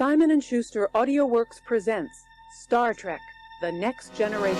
Simon & Schuster AudioWorks presents Star Trek: The Next Generation.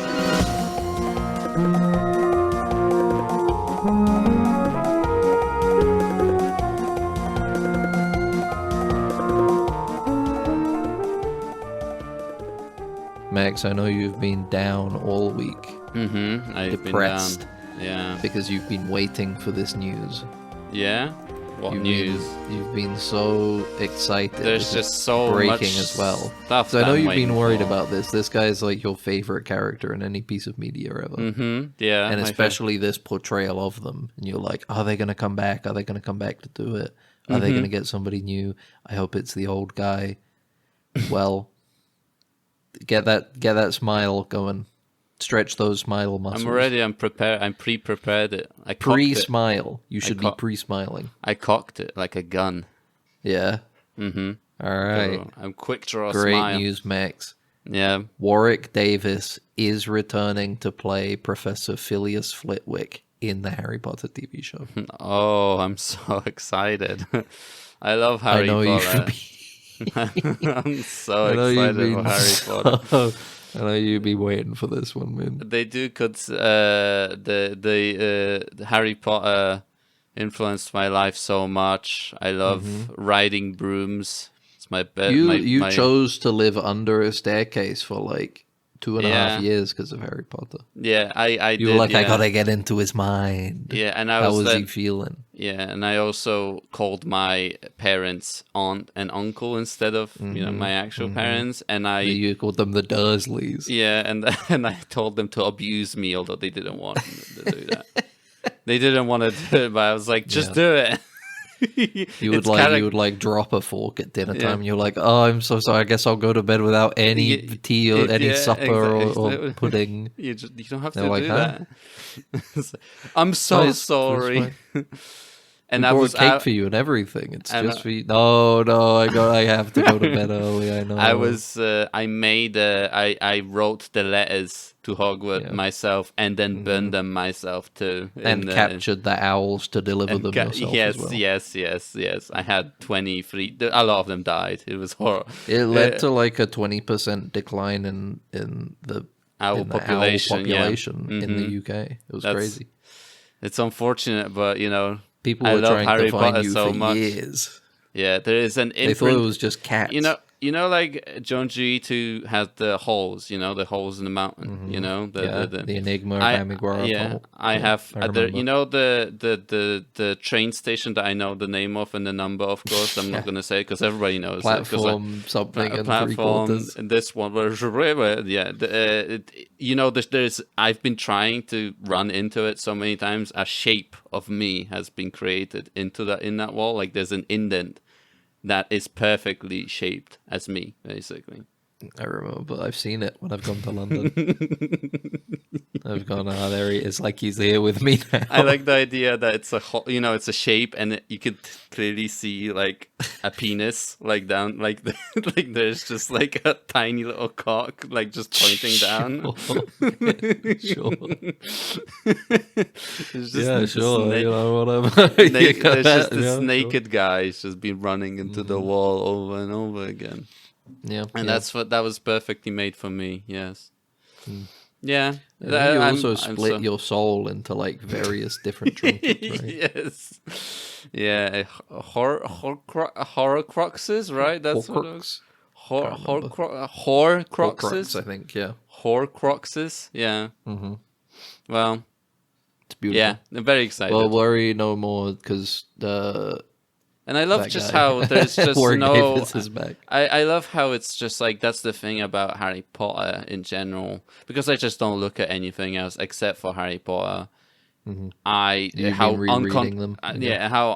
Max, I know you've been down all week. I've depressed. been down. Yeah. Because you've been waiting for this news. Yeah? What news? You've been so excited. There's This just is so breaking much as well. stuff. So I know that I'm you've been waiting worried for. about this. This guy is like your favorite character in any piece of media ever. Yeah. And my especially this portrayal of them. And you're like, are they going to come back? Are they going to come back to do it? Are they going to get somebody new? I hope it's the old guy. Well, get that smile going. Stretch those smile muscles. I'm ready. I'm prepared. I'm pre-prepared. I cocked Pre-smile. You should be pre-smiling. I cocked it like a gun. Yeah. All right. So I'm quick draw Great smile. news, Max. Yeah. Warwick Davis is returning to play Professor Phileas Flitwick in the Harry Potter TV show. Oh, I'm so excited. I love Harry I know Potter. I'm so I know excited you've about been Harry Potter. I know you'd be waiting for this one, man. They do the Harry Potter influenced my life so much. I love riding brooms. It's my bed. You chose to live under a staircase for like 2.5 years because of Harry Potter. Yeah, I You did. were like, yeah. I gotta get into his mind. Yeah, and How was he feeling? Yeah, and I also called my parents aunt and uncle instead of my actual parents, and You called them the Dursleys. yeah, and I told them to abuse me, although they didn't want to do that. They didn't want to do it, but I was like, just do it. You would like drop a fork at dinner time. And you're like, oh, I'm so sorry. I guess I'll go to bed without any tea or any supper or pudding. You don't have to They're like, do huh? that. I'm so it's sorry. And I I was brought cake out, for you and everything. It's just for you. No, I have to go to bed early. I know. I wrote the letters to Hogwarts myself and then burned them myself too. And captured the owls to deliver them yourself as well. Yes. I had 23. A lot of them died. It was horrible. It led to like a 20% decline in the owl population, in the UK. It was crazy. It's unfortunate, but people I were love trying Harry to find Potter you so for much. years. Yeah, there is an They thought it was just cats. Like John G2 has the holes, the holes in the mountain, the Enigma of Amigara. Yeah, I have. The train station that I know the name of and the number, of course. I'm not going to say because everybody knows platform something and platform. And this one was there's. I've been trying to run into it so many times. A shape of me has been created in that wall. Like there's an indent that is perfectly shaped as me, basically. I remember, I've seen it when I've gone to London. I've gone, there he is, like he's here with me now. I like the idea that it's it's a shape, and you could clearly see like a penis, like down, like like there's just like a tiny little cock, like just pointing down. Sure. Sure. Whatever. There's just this naked guy. He's just been running into the wall over and over again. Yeah, and that was perfectly made for me. Yes. Yeah. You also split your soul into like various different trinkets, right? Yes. Yeah. Horcruxes, right? That's what it was. Horcruxes, I think. Yeah. Horcruxes. Yeah. Well, it's beautiful. Yeah, I'm very excited. Well, worry no more because and I love just how there's just no. Is back. I love how it's just like that's the thing about Harry Potter in general, because I just don't look at anything else except for Harry Potter. How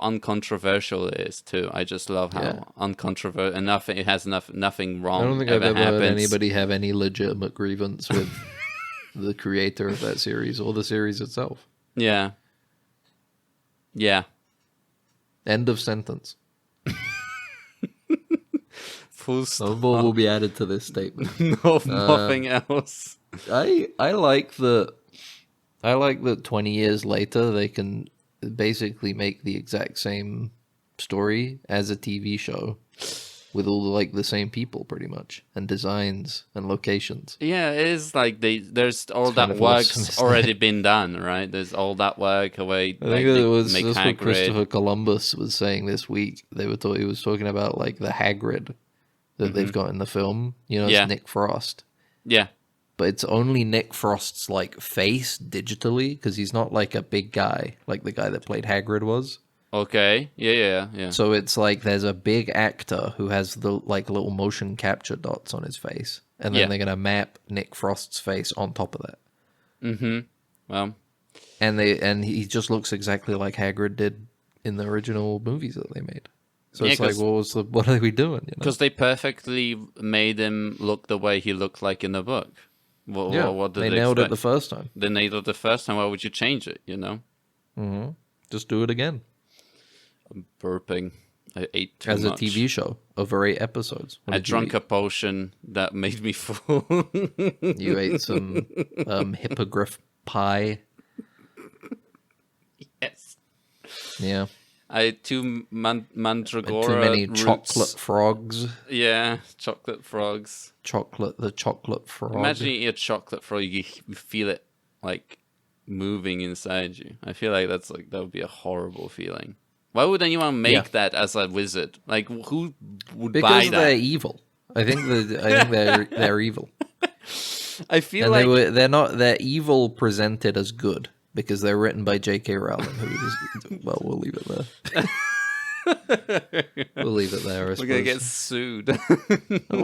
uncontroversial it is too. I just love how uncontroversial and nothing. It has nothing wrong. I don't think I've ever heard anybody have any legitimate grievance with the creator of that series or the series itself. Yeah. Yeah. End of sentence. Full stop. No more will be added to this statement. No, nothing else. I like that 20 years later they can basically make the exact same story as a TV show with all like the same people pretty much, and designs and locations. Yeah, it is like there's all It's kind that of awesome, work's isn't already it? been done, right? There's all that work away. I think they it was make that's what Hagrid. Christopher Columbus was saying this week. He was talking about like the Hagrid that they've got in the film. You know, Yeah. it's Nick Frost. Yeah. But it's only Nick Frost's like face digitally, because he's not like a big guy like the guy that played Hagrid was. Okay. Yeah. So it's like there's a big actor who has the like little motion capture dots on his face, and then Yeah. they're gonna map Nick Frost's face on top of that. Mm-hmm. Well, And he just looks exactly like Hagrid did in the original movies that they made. So Yeah, it's like, 'cause- what are we doing? You know? because they perfectly made him look the way he looked like in the book. What did they they nailed it expect? the first time. They nailed it the first time. Why would you change it? You know, Just do it again burping. I ate too as much. a TV show over 8 episodes. What I did you drank eat? a potion that made me full. You ate some hippogriff pie. Yes. Yeah. I ate two mandragora Too many roots. chocolate frogs. Yeah, chocolate frogs. The chocolate frog. Imagine eating a chocolate frog. You feel it like moving inside you. I feel like that would be a horrible feeling. Why would anyone make that as a wizard? Like, who would buy Because that? they're evil. I think they're evil. I feel And like they're evil presented as good because they're written by J.K. Rowling. Well, we'll leave it there. We'll leave it there. I we're suppose. gonna get sued. No,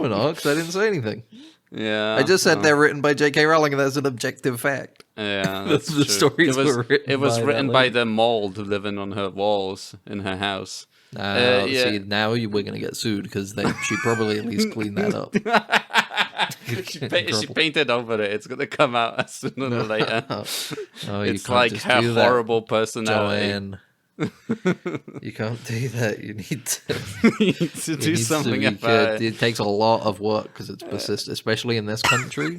we're not, because I didn't say anything. Yeah, I just said they're written by J.K. Rowling, and that's an objective fact. Yeah, that's The true. stories were written It was by written that by lady. the mold living on her walls in her house. Yeah. yeah. See, now we're gonna get sued because she probably at least cleaned that up. She painted over it. It's gonna come out as sooner or later. Oh, It's like her horrible personality. Joanne. You can't do that. You need to You need to do something about it. It takes a lot of work because it's persistent, especially in this country.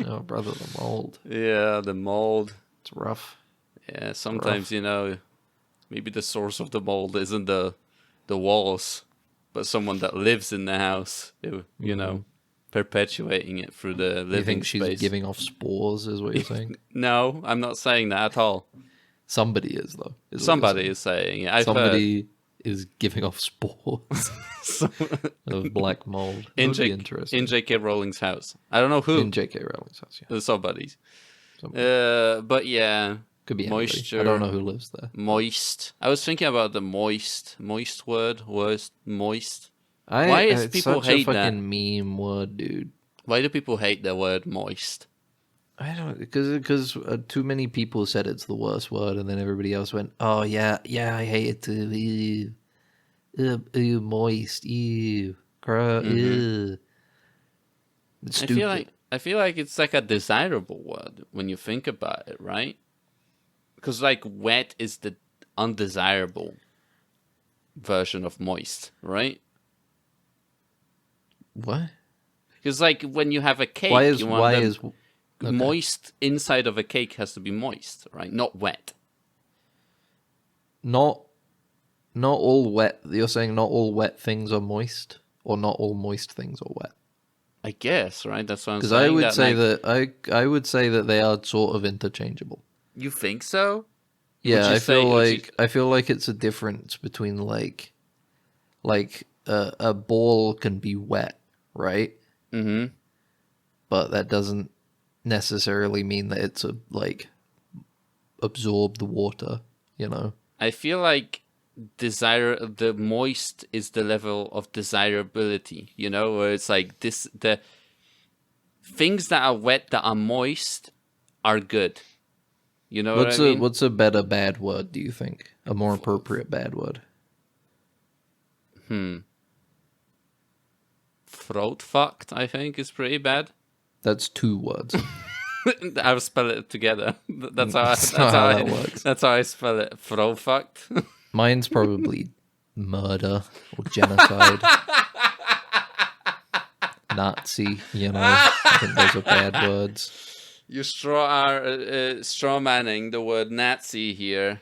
Oh, brother, the mold. Yeah, the mold. It's rough. Yeah, sometimes maybe the source of the mold isn't the walls, but someone that lives in the house. You know, perpetuating it through the living You think she's space. giving off spores, is what you're saying? No, I'm not saying that at all. Somebody is, though. Somebody is saying it. I've Somebody is giving off spores of black mold. That in, would be interesting. in J.K. Rowling's house. I don't know who. In J.K. Rowling's house, yeah. Somebody's. Somebody. But yeah, Could be anybody. moisture. I don't know who lives there. Moist. I was thinking about the moist word. Moist. Why is people such hate a that? fucking meme word, dude? Why do people hate the word moist? I don't, because too many people said it's the worst word, and then everybody else went, "Oh yeah, I hate it too." Ew, moist, ew, ew. It's stupid. I feel like it's like a desirable word when you think about it, right? Because like wet is the undesirable version of moist, right? What? Because like when you have a cake, Why is you want okay. moist inside of a cake has to be moist, right? Not wet. Not all wet? You're saying not all wet things are moist, or not all moist things are wet? I guess, right? That's what I'm Because saying. I would say like, that I would say that they are sort of interchangeable. you think so? Yeah, you I feel say- I feel like it's a difference between like a ball can be wet, right? Mm-hmm. But that doesn't necessarily mean that it's absorb the water, you know. I feel like the moist is the level of desirability, you know, where it's like the things that are wet that are moist are good. You know what I mean? What's a better bad word, do you think? A more appropriate bad word? Throat fucked, I think, is pretty bad. That's 2 words. I'll spell it together. That's That's how not how that works. That's how I spell it. Throat fucked. Mine's probably murder or genocide. Nazi, you know. I think those are bad words. You straw manning the word Nazi here.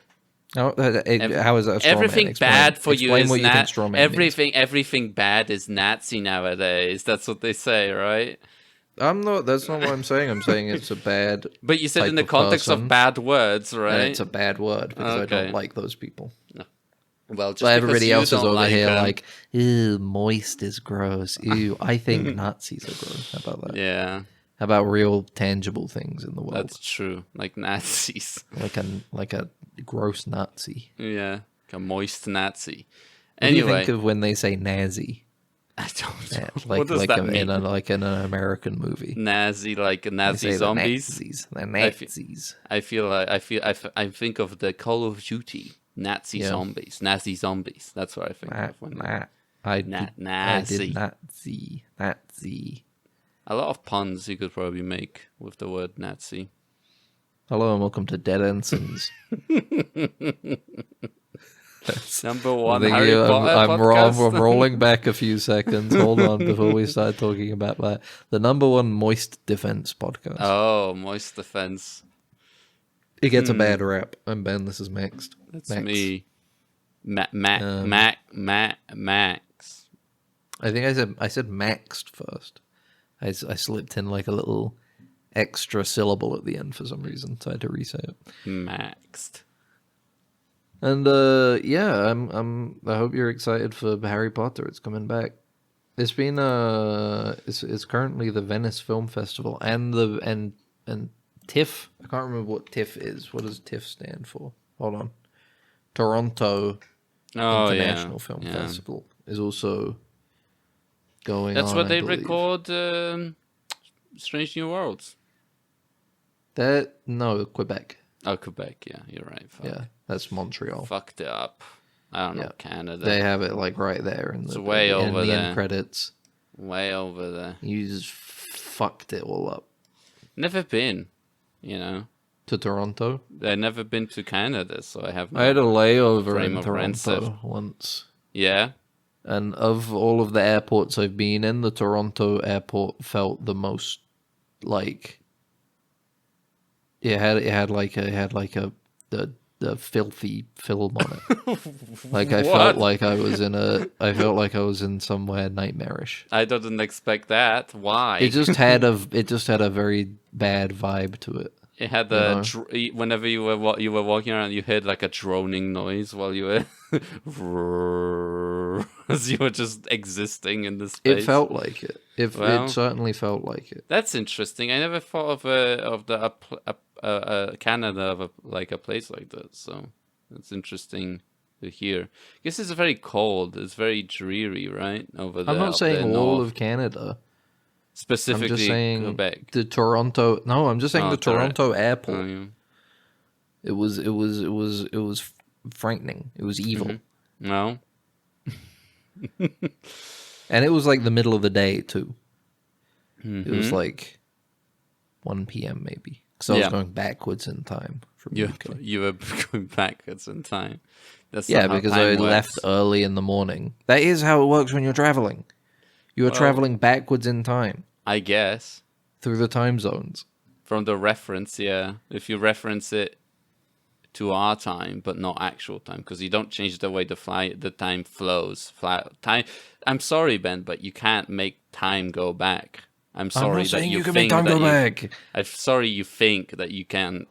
How is that a straw man? Everything Explain. bad for you Explain is what you think straw man means. everything bad is Nazi nowadays. That's what they say, right? That's not what I'm saying. I'm saying it's a bad. But you said type in the of context person, of bad words, right? and it's a bad word because I Okay. don't like those people. Well, just But everybody else is don't over here them. like, ew, moist is gross. Ew, I think Nazis are gross. How about that? Yeah, How about real tangible things in the world? that's true. Like Nazis. Like a gross Nazi. Yeah, like a moist Nazi. What do you Anyway, think of when they say Nazi? I don't know. Yeah, What does that mean? in an American movie. Nazi, like They Nazi say zombies. The Nazis. I think of the Call of Duty Nazi Yeah. zombies. Nazi zombies. That's what I think of when I did Nazi. Nazi. A lot of puns you could probably make with the word Nazi. Hello and welcome to Dead Ensigns. Number one Thank Harry you. Potter I'm podcast. rolling back a few seconds. Hold on before we start talking about that. The number one moist defense podcast. Oh, moist defense. It gets a bad rap. I'm Ben. This is Max. That's Max. me. Max. I think I said maxed first. I slipped in like a little extra syllable at the end for some reason, so I had to reset it. Maxed. And yeah, I hope you're excited for Harry Potter. It's coming back. It's been it's currently the Venice Film Festival and TIFF. I can't remember what TIFF is. What does TIFF stand for? Hold on. Toronto International Film Festival is also going on. That's where I they believe. record Strange New Worlds. No, Quebec. Oh, Quebec. Yeah, you're right. Fuck. Yeah, that's Montreal. Fucked it up. I don't know, Yeah. Canada. They have it like right there in It's the way in over the there. end credits. Way over there. You just fucked it all up. Never been, you know. To Toronto. I've never been to Canada, so I have no I had a layover frame in of reference. Toronto once. Yeah? And of all of the airports I've been in, the Toronto airport felt the most like it had the filthy film on it. Like I felt like I was in somewhere nightmarish. I didn't expect that. Why? It just had a very bad vibe to it. It had whenever you were walking around, you heard like a droning noise while you were as you were just existing in the space. It felt like it. It certainly felt like it. That's interesting. I never thought of Canada of a place like that. So that's interesting to hear. I guess it's very cold. It's very dreary, right? Over there. I'm not saying all of Canada. Specifically, I'm just saying Quebec. the Toronto. No, I'm just saying the Toronto airport. Oh, yeah. It was frightening. It was evil, No. and it was like the middle of the day too. Mm-hmm. It was like 1 p.m. maybe, because I was going backwards in time from UK. You were going backwards in time. That's Yeah, not how because time I works. left early in the morning. That is how it works when you're traveling. You are traveling backwards in time I guess. through the time zones. From the reference, yeah. If you reference it to our time, but not actual time, because you don't change the way the time flows. I'm sorry, Ben, but you can't make time go back. I'm sorry I'm not that saying you you can think make time that go you, back. I'm sorry you think that you can,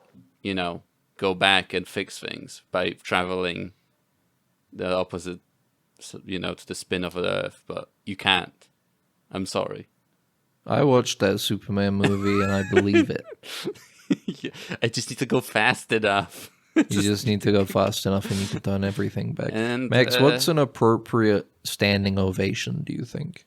go back and fix things by traveling the opposite, to the spin of the Earth, but you can't. I'm sorry. I watched that Superman movie and I believe it. Yeah, I just need to go fast enough. You just need to go fast enough and you can turn everything back. And, Max, what's an appropriate standing ovation, do you think?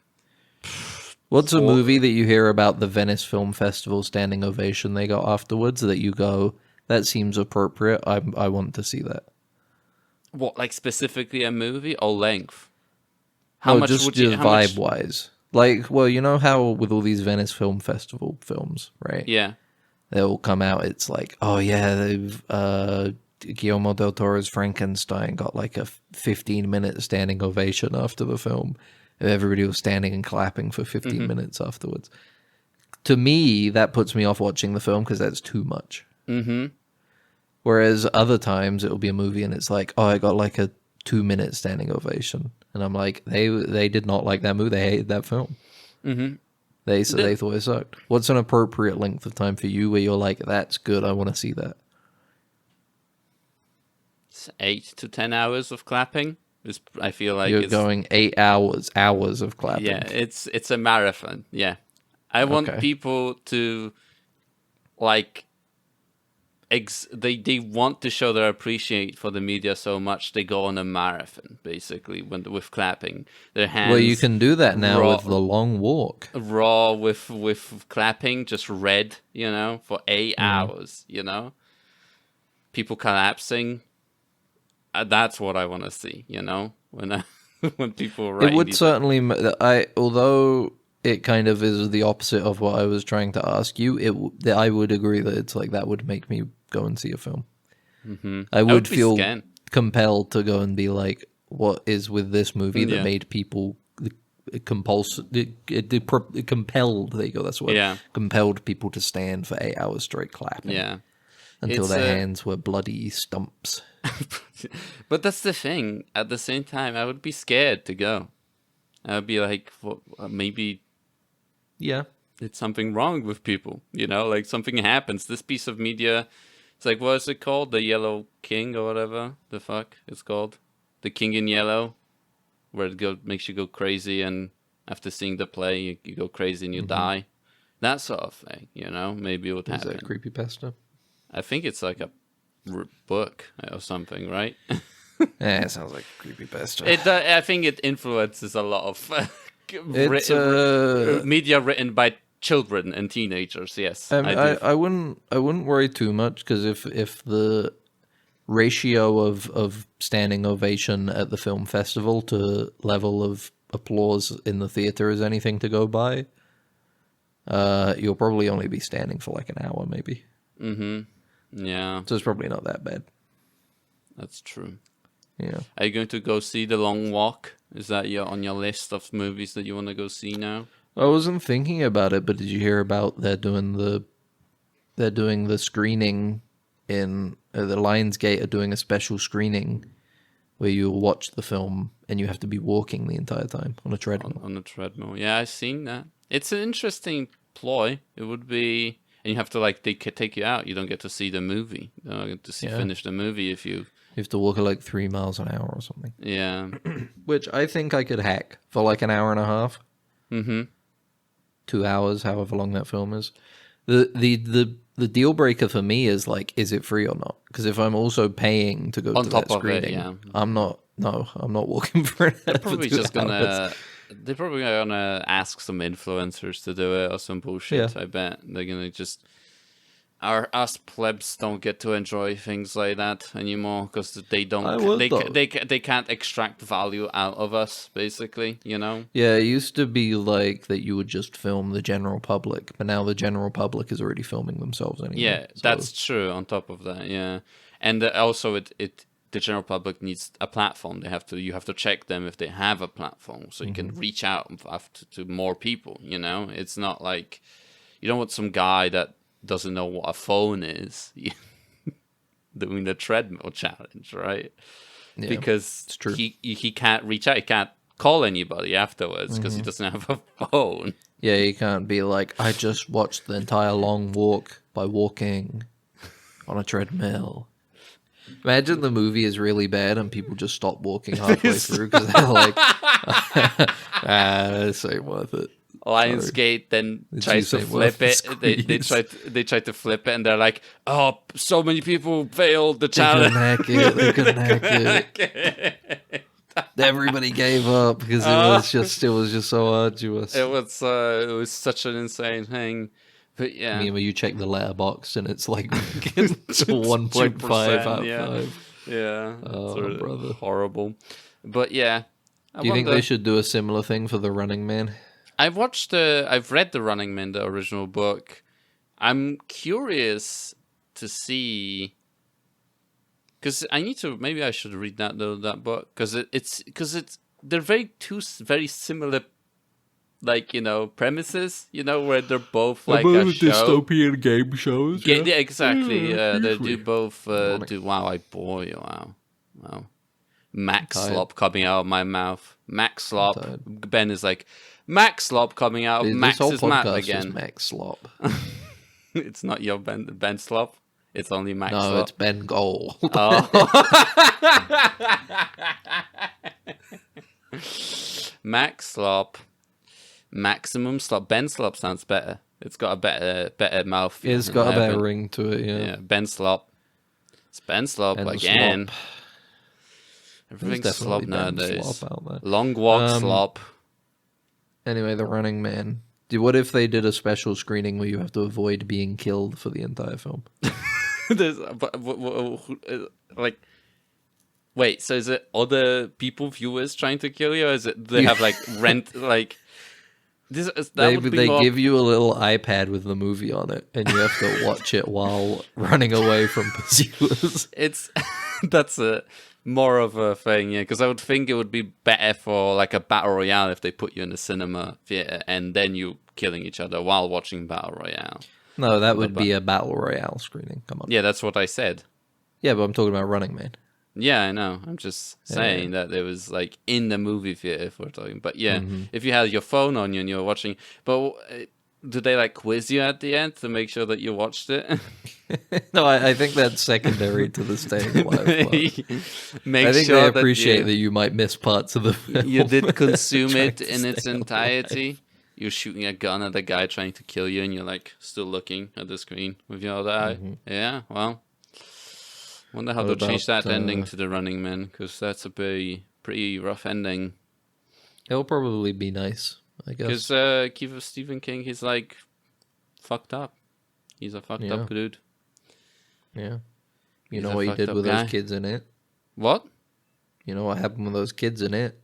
What's a movie that you hear about the Venice Film Festival standing ovation they got afterwards that you go, that seems appropriate, I want to see that? What, like specifically a movie or length? Just vibe-wise. Like, well, you know how with all these Venice Film Festival films, right? Yeah. They'll come out, it's like, oh yeah, they've Guillermo del Toro's Frankenstein got like a 15-minute standing ovation after the film. Everybody was standing and clapping for 15 minutes afterwards. To me, that puts me off watching the film because that's too much. Mm-hmm. Whereas other times it'll be a movie and it's like, oh, I got like a 2-minute standing ovation, and I'm like, they did not like that movie. They hated that film. Mm-hmm. They thought it sucked. What's an appropriate length of time for you where you're like, that's good, I want to see that? It's 8 to 10 hours of clapping. I feel like You're it's going 8 hours of clapping. yeah, it's a marathon. Yeah, I want Okay. people to like they want to show their appreciation for the media so much they go on a marathon basically with clapping their hands. Well, you can do that now raw, with The Long Walk. raw with clapping, just red, for 8 hours. People collapsing. That's what I want to see. When when people write. It would certainly. Although it kind of is the opposite of what I was trying to ask you. I would agree that it's like that would make me go and see a film. Mm-hmm. I would be feel scared. compelled to go and be like, what is with this movie that Yeah. made people compelled? There you go. That's what. Yeah. Compelled people to stand for 8 hours straight clapping. Yeah. Until It's their hands were bloody stumps. But that's the thing. At the same time, I would be scared to go. I would be like, well, maybe Yeah. it's something wrong with people. Like something happens. This piece of media, it's like, what is it called? The Yellow King or whatever the fuck it's called. The King in Yellow, where it makes you go crazy, and after seeing the play, you go crazy and you die. That sort of thing, maybe it would Is happen. that creepypasta? I think it's like a book or something, right? Yeah, it sounds like creepypasta. I think it influences a lot of It's, media written by children and teenagers. Yes, I do. I wouldn't worry too much, because if the ratio of standing ovation at the film festival to level of applause in the theater is anything to go by, you'll probably only be standing for like an hour, maybe. Yeah, So it's probably not that bad. that's true. Yeah. Are you going to go see The Long Walk? Is that on your list of movies that you want to go see now? I wasn't thinking about it, but did you hear about they're doing the screening in the Lionsgate are doing a special screening where you watch the film and you have to be walking the entire time on a treadmill. On the treadmill. Yeah, I've seen that. It's an interesting ploy. It would be, and you have to they take you out. You don't get to see the movie. You don't get to finish the movie if you. You have to walk at like 3 miles an hour or something. Yeah. Which I think I could hack for like an hour and a half. Mm-hmm. 2 hours, however long that film is. The deal breaker for me is like, is it free or not? Because if I'm also paying to go On to top that of it, screening, yeah. I'm not walking for it. They're probably just they're probably gonna ask some influencers to do it or some bullshit. Yeah. I bet they're gonna just. Us plebs don't get to enjoy things like that anymore because they don't. I would, They can't extract value out of us, basically. Yeah, it used to be like that you would just film the general public, but now the general public is already filming themselves anyway. Yeah, so- that's true. On top of that, yeah, and also the general public needs a platform. You have to check them if they have a platform, so you can reach out to more people. It's not like you don't want some guy that doesn't know what a phone is doing the treadmill challenge, right? Yeah, Because it's true. he can't reach out. He can't call anybody afterwards because he doesn't have a phone. Yeah, you can't be like, I just watched the entire Long Walk by walking on a treadmill. Imagine the movie is really bad and people just stop walking halfway through because they're like, this ain't worth it. Lionsgate then tries to Usain flip Bolt it. They squeeze. try to flip it, and they're like, "Oh, so many people failed the They couldn't challenge." hack it. They couldn't hack it. Everybody gave up because it was just so arduous. It was such an insane thing, but yeah, I mean, when you check the letterbox and it's like 1.5 out of yeah. 5. Yeah, Oh, it's brother. horrible. But yeah, Do you think they should do a similar thing for The Running Man? I've read The Running Man, the original book. I'm curious to see, because maybe I should read that book, because they're two very similar like, premises, where they're both like a show. dystopian game shows. Yeah, exactly. Yeah, they do both. Morning. Wow, wow. Max tired. slop coming out of my mouth. Max slop. tired. Ben is like, Max slop coming out of Dude, this whole Max's mouth podcast again. is Max Slop. It's not your Ben slop. It's only Max No, slop. it's Ben Gold. Oh. Max slop. Maximum slop. Ben slop sounds better. It's got a better mouth. It's got a better ring to it, yeah. Yeah, Ben slop. It's Ben slop Ben again. Slop. Everything's There's slop definitely Ben nowadays. Slop out there. Long walk slop. Anyway, The Running Man. What if they did a special screening where you have to avoid being killed for the entire film? Like, wait, so is it other viewers trying to kill you, or is it they have like rent like this? They give you a little iPad with the movie on it, and you have to watch it while running away from pursuers. It's that's more of a thing, yeah. Because I would think it would be better for like a battle royale if they put you in a cinema theater and then you killing each other while watching battle royale. No, that would be a battle royale screening. Come on. Yeah, that's what I said. Yeah, but I'm talking about Running Man. Yeah, I know. I'm just saying that it was like in the movie theater if we're talking. But yeah, if you had your phone on you and you were watching, but do they like quiz you at the end to make sure that you watched it? No, I think that's secondary to the staying alive. Make I think sure they appreciate that you, you might miss parts of the film. you did consume Trying it to in its stay alive. entirety. You're shooting a gun at the guy trying to kill you, and you're like still looking at the screen with your other eye. Yeah, well, wonder how What they'll change about, that ending to The Running Man, because that's a pretty rough ending. It'll probably be nice, I guess. Because Stephen King, he's like fucked up. He's a fucked up dude. Yeah. You He's know a what he fucked did up with guy. those kids in it? What? You know what happened with those kids in it?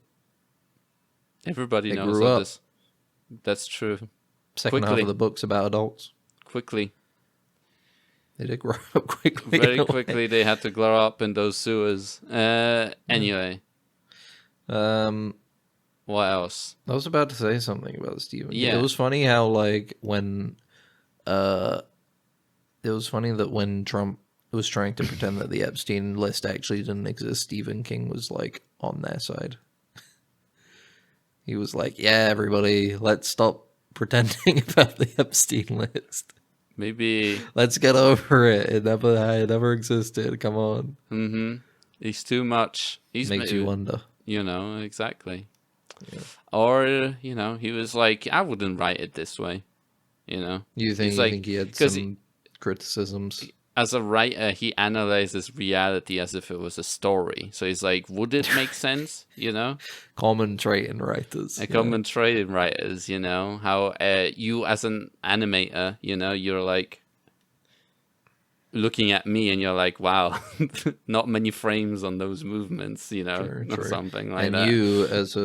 Everybody They knows grew all up. this. That's true. Second half Quickly. of the book's about adults. Quickly. They did grow up quickly. Very in a way. quickly, they had to grow up in those sewers. Anyway, what else? I was about to say something about Stephen King. Yeah. It was funny how, like, when... it was funny that when Trump was trying to pretend that the Epstein list actually didn't exist, Stephen King was, like, on their side. He was like, yeah, everybody, let's stop pretending about the Epstein list. Maybe. Let's get over it. It never existed. Come on. He's too much. He's Makes you wonder. Exactly. Yeah. Or, he was like, I wouldn't write it this way. You think he had 'cause some criticisms? As a writer, he analyzes reality as if it was a story. So he's like, would it make sense? Common trait in writers. A common trait in writers, how you as an animator, you're like looking at me and you're like, wow, not many frames on those movements, or something like and that. And you as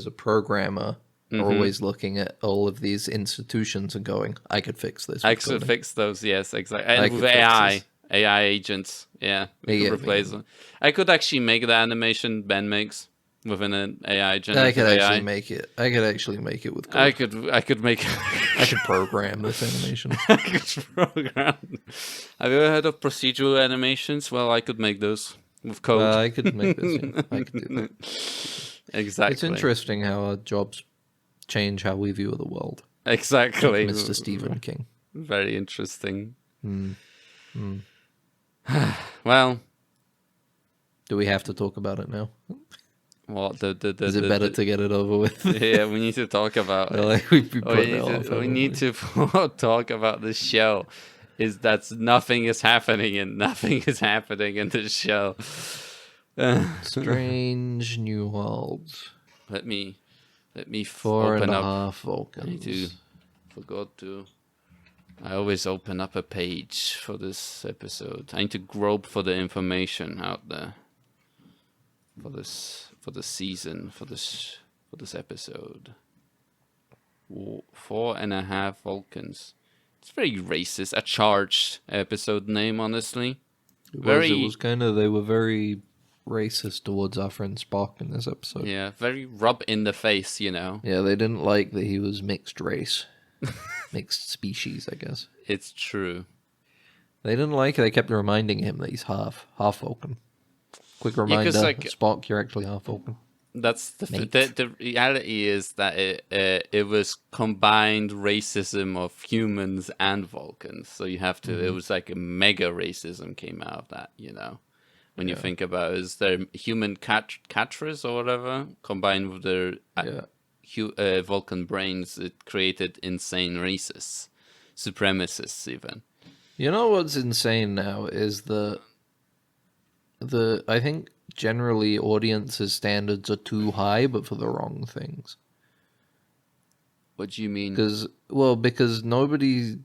a programmer are always looking at all of these institutions and going, I could fix this. I could fix those, yes, exactly. I And with could fix AI agents, we could replace them. I could actually make the animation Ben makes within an AI agent. I could actually make it. I could actually make it with code. I could make. I could program this animation. I could program. Have you ever heard of procedural animations? Well, I could make those with code. I could make this. Yeah. I could do that. Exactly. It's interesting how our jobs change how we view the world. Exactly. Mr. Stephen King. Very interesting. Well, do we have to talk about it now? What is it better to get it over with? Yeah, we need to talk about it. We need to talk about the show. Nothing is happening and nothing is happening in the show. Strange New Worlds. Let me 4.5 Vulcans. I always open up a page for this episode. I need to grope for the information out there for this season, for this episode. 4.5 Vulcans. It's very racist. A charged episode name, honestly. It was kind of, they were very racist towards our friend Spock in this episode. Yeah, very rub in the face, Yeah, they didn't like that he was mixed race. Mixed species, I guess. It's true. They didn't like it. They kept reminding him that he's half Vulcan. Quick reminder, 'cause, like, Spock, you're actually half Vulcan. That's Mate. the reality is that it was combined racism of humans and Vulcans. So you have to. It was like a mega racism came out of that. When you think about it, is their human catchers or whatever combined with their Vulcan brains, it created insane racists, supremacists even. You know what's insane now is I think generally audiences' standards are too high, but for the wrong things. What do you mean? Because nobody,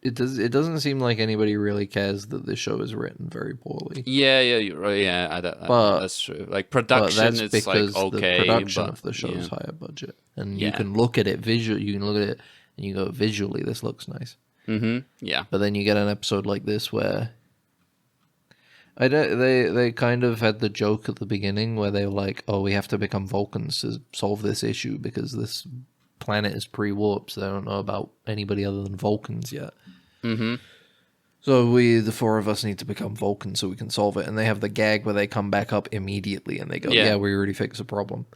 it doesn't seem like anybody really cares that this show is written very poorly. Yeah, you're right. Yeah, that's true. Like production, that's it's because like okay, the production but, of the show is higher budget, and Yeah. you can look at it visually. You can look at it and you go, visually, this looks nice. Yeah. But then you get an episode like this where they kind of had the joke at the beginning where they were like, oh, we have to become Vulcans to solve this issue because this planet is pre-warp, so they don't know about anybody other than Vulcans yet. So the four of us need to become Vulcans so we can solve it. And they have the gag where they come back up immediately and they go, yeah, we already fixed the problem.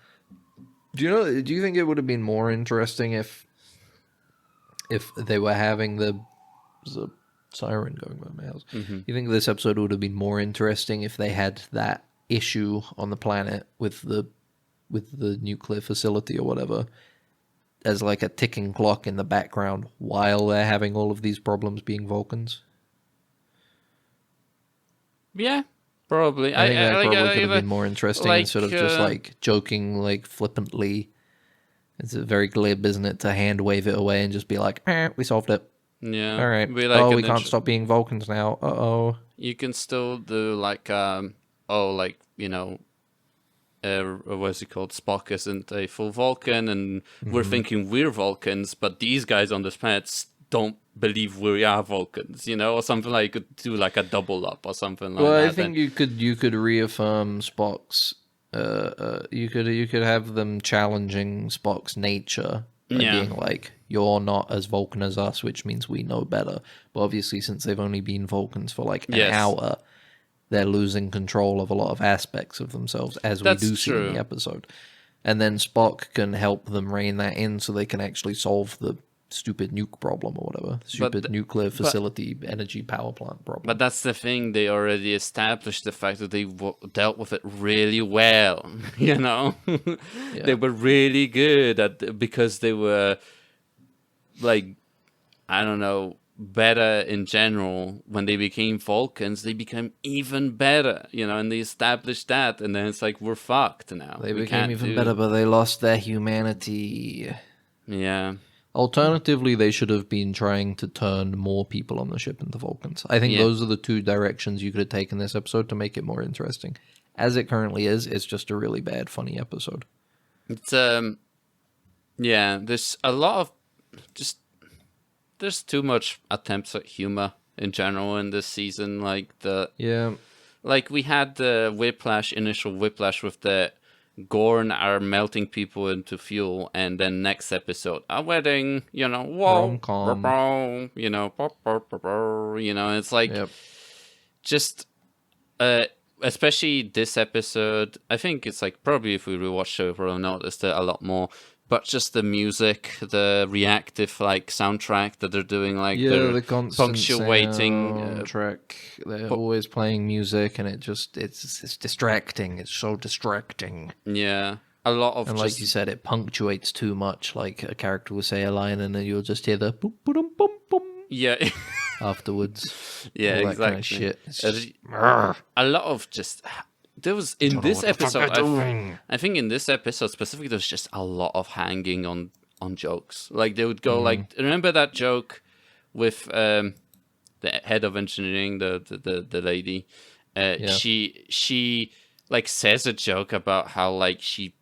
Do you think it would have been more interesting if they were having the siren going by my house? You think this episode would have been more interesting if they had that issue on the planet with the nuclear facility or whatever as like a ticking clock in the background while they're having all of these problems being Vulcans? Yeah, probably. I think that like, probably could have been more interesting like, instead of just like joking like flippantly. It's very glib, isn't it, to hand wave it away and just be like, we solved it. Yeah. All right. Be like We can't stop being Vulcans now. Uh-oh. You can still do like what's it called? Spock isn't a full Vulcan, and we're thinking we're Vulcans, but these guys on this planet don't believe we are Vulcans, or something like you could do like a double up or something like that. Well, I think you could reaffirm Spock's. You could have them challenging Spock's nature and being like, "You're not as Vulcan as us," which means we know better. But obviously, since they've only been Vulcans for like an hour, they're losing control of a lot of aspects of themselves, as we do see in the episode. And then Spock can help them rein that in, so they can actually solve the stupid nuke problem or whatever. Nuclear facility energy power plant problem. But that's the thing, they already established the fact that they dealt with it really well, They were really good at because they were like, I don't know, better in general. When they became Vulcans, they became even better, and they established that, and then it's like, we're fucked now. They became even better, but they lost their humanity. Yeah. Alternatively, they should have been trying to turn more people on the ship into Vulcans. I think those are the two directions you could have taken this episode to make it more interesting. As it currently is, it's just a really bad, funny episode. It's there's a lot of there's too much attempts at humor in general in this season. Like we had the initial whiplash with the Gorn are melting people into fuel, and then next episode, a wedding, Rom-com. it's like just especially this episode. I think it's like probably if we rewatch it, we'll notice it a lot more. But just the music, the reactive like soundtrack that they're doing, like the constant punctuating soundtrack. They're always playing music, and it's distracting. It's so distracting. Yeah, a lot of. And like you said, it punctuates too much. Like a character will say a line, and then you'll just hear the boom, boom, boom, boom. Yeah. Afterwards. Yeah, all that exactly. kind of shit. It's just, a lot of just. There was in this episode. I think in this episode specifically, there's just a lot of hanging on jokes. Like they would go like, remember that joke with the head of engineering, the lady. She like says a joke about how like she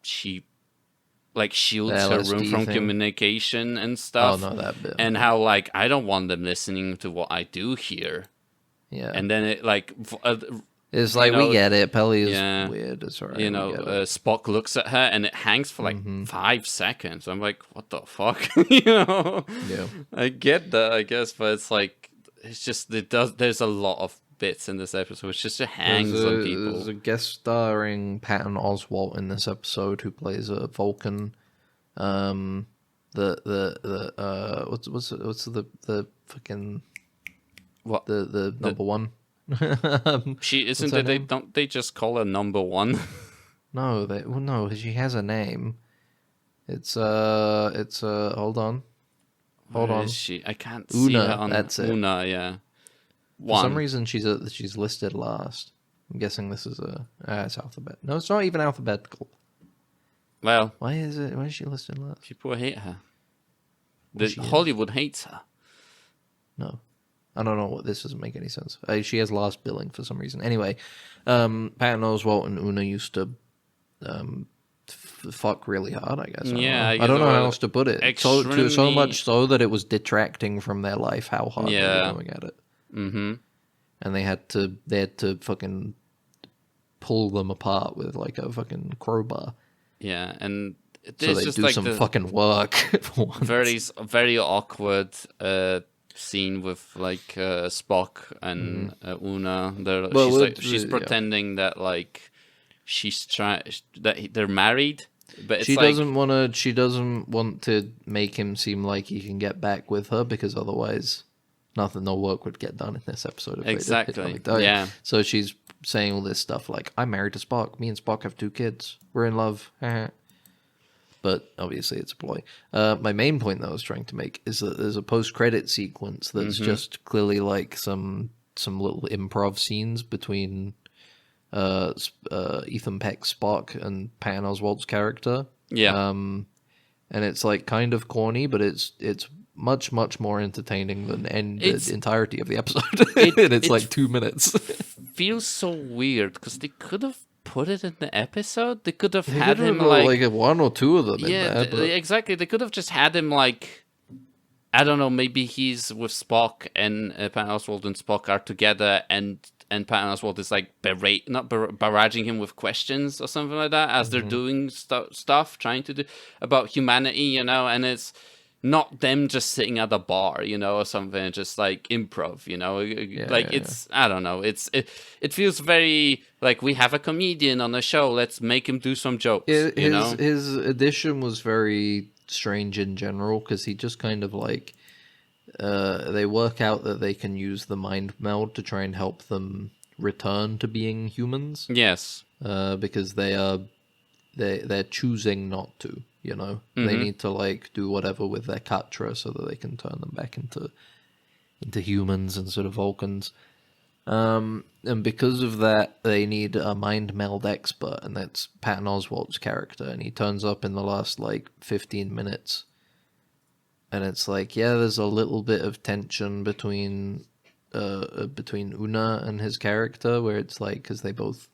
like shields her room from communication and stuff. Oh no, that bit. And how like I don't want them listening to what I do here. Yeah. And then it like It's like, we get it. Pelly is yeah. weird. It's alright. Spock looks at her and it hangs for like Mm-hmm. 5 seconds. I'm like, what the fuck? You know? Yeah. I get that, I guess, but it's like, it's just, there's a lot of bits in this episode which just hangs on people. There's a guest starring Patton Oswalt in this episode who plays a Vulcan. What's the fucking What? the number one? She isn't her it? They name? don't they just call her number one? No, she has a name. It's hold on. Where is she? I can't Una, see her on that's it. Una, yeah. For some reason, she's listed last. I'm guessing this is it's alphabet. No, it's not even alphabetical. Well, Why is she listed last? people hate her. She is. Hollywood hates her. No, I don't know what this doesn't make any sense. She has last billing for some reason. Anyway, Patton Oswalt and Una used to fuck really hard, I guess. I don't know how else to put it. So much so that it was detracting from their life how hard they were going at it. Mm-hmm. And they had to fucking pull them apart with like a fucking crowbar. Yeah, and So there's they just do like some the fucking work for once. very awkward scene with like Spock and Una. She's pretending that like that they're married, but it's She like, doesn't want to make him seem like he can get back with her because otherwise no work would get done in this episode. If exactly. yeah. So she's saying all this stuff like, I'm married to Spock. Me and Spock have 2 kids. We're in love. But obviously it's a ploy. My main point that I was trying to make is that there's a post-credit sequence that's just clearly like some little improv scenes between Ethan Peck's Spock and Patton Oswalt's character. Yeah. And it's like kind of corny, but it's much more entertaining than the entirety of the episode. And it's like 2 minutes. Feels so weird because they could have put it in the episode. They could have They had could him have, like 1 or 2 of them in there. But... exactly. They could have just had him like, I don't know, maybe he's with Spock and Patton Oswalt and Spock are together and Patton Oswalt is like barraging him with questions or something like that as they're doing stuff, trying to do about humanity, you know, and it's not them just sitting at a bar, you know, or something, just like improv, you know, I don't know. It feels very like we have a comedian on the show. Let's make him do some jokes. His addition was very strange in general because he just kind of like, they work out that they can use the mind meld to try and help them return to being humans. Yes. Because they're choosing not to. You know, they need to like do whatever with their Katra so that they can turn them back into humans instead of Vulcans. And because of that, they need a mind meld expert, and that's Patton Oswalt's character. And he turns up in the last like 15 minutes, and it's like, yeah, there's a little bit of tension between Una and his character, where it's like because they both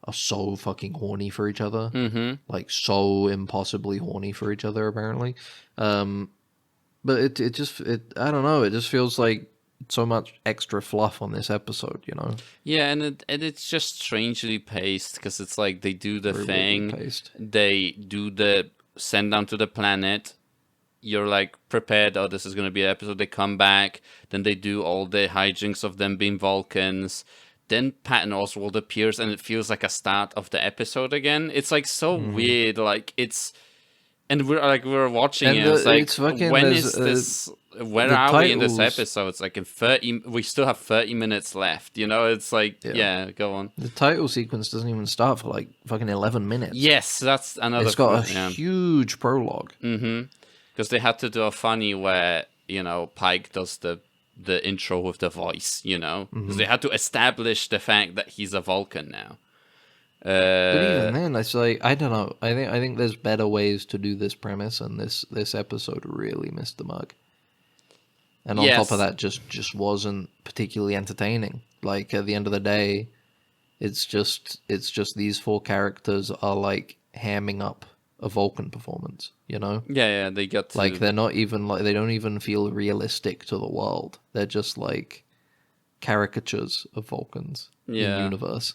are so fucking horny for each other. Like, so impossibly horny for each other, apparently. But it I don't know, it just feels like so much extra fluff on this episode, you know? Yeah, and it's just strangely paced, because it's like they do the thing, they do the send down to the planet, you're like prepared, oh, this is going to be an episode, they come back, then they do all the hijinks of them being Vulcans, then Patton Oswalt appears and it feels like a start of the episode again. It's like so weird. Like it's, and we're watching and it. It's like, when is this? Where are we in this episode? It's like in 30. We still have 30 minutes left. You know, it's like yeah, go on. The title sequence doesn't even start for like fucking 11 minutes. Yes, that's another. It's got a huge prologue. Because they had to do a funny where Pike does the intro with the voice, because they had to establish the fact that he's a Vulcan now. But even then, it's like, I don't know. I think there's better ways to do this premise, and this episode really missed the mark. And on top of that, just wasn't particularly entertaining. Like at the end of the day, it's just these 4 characters are like hamming up a Vulcan performance, you know? Yeah, they get to... Like, they're not even, like, they don't even feel realistic to the world. They're just, like, caricatures of Vulcans in universe.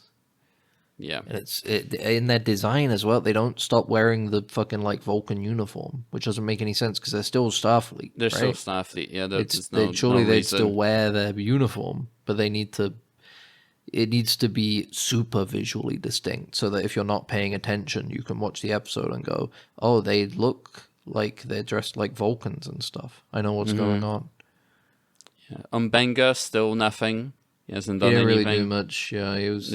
Yeah. And it's in their design as well. They don't stop wearing the fucking like Vulcan uniform, which doesn't make any sense because they're still Starfleet. They're still right? Starfleet. Yeah, Surely they'd reason. still wear their uniform, but they need to. It needs to be super visually distinct so that if you're not paying attention, you can watch the episode and go, "Oh, they look like they're dressed like Vulcans and stuff. I know what's going on." Yeah. Benga, still nothing. He hasn't done He didn't anything. really do much. Yeah, he was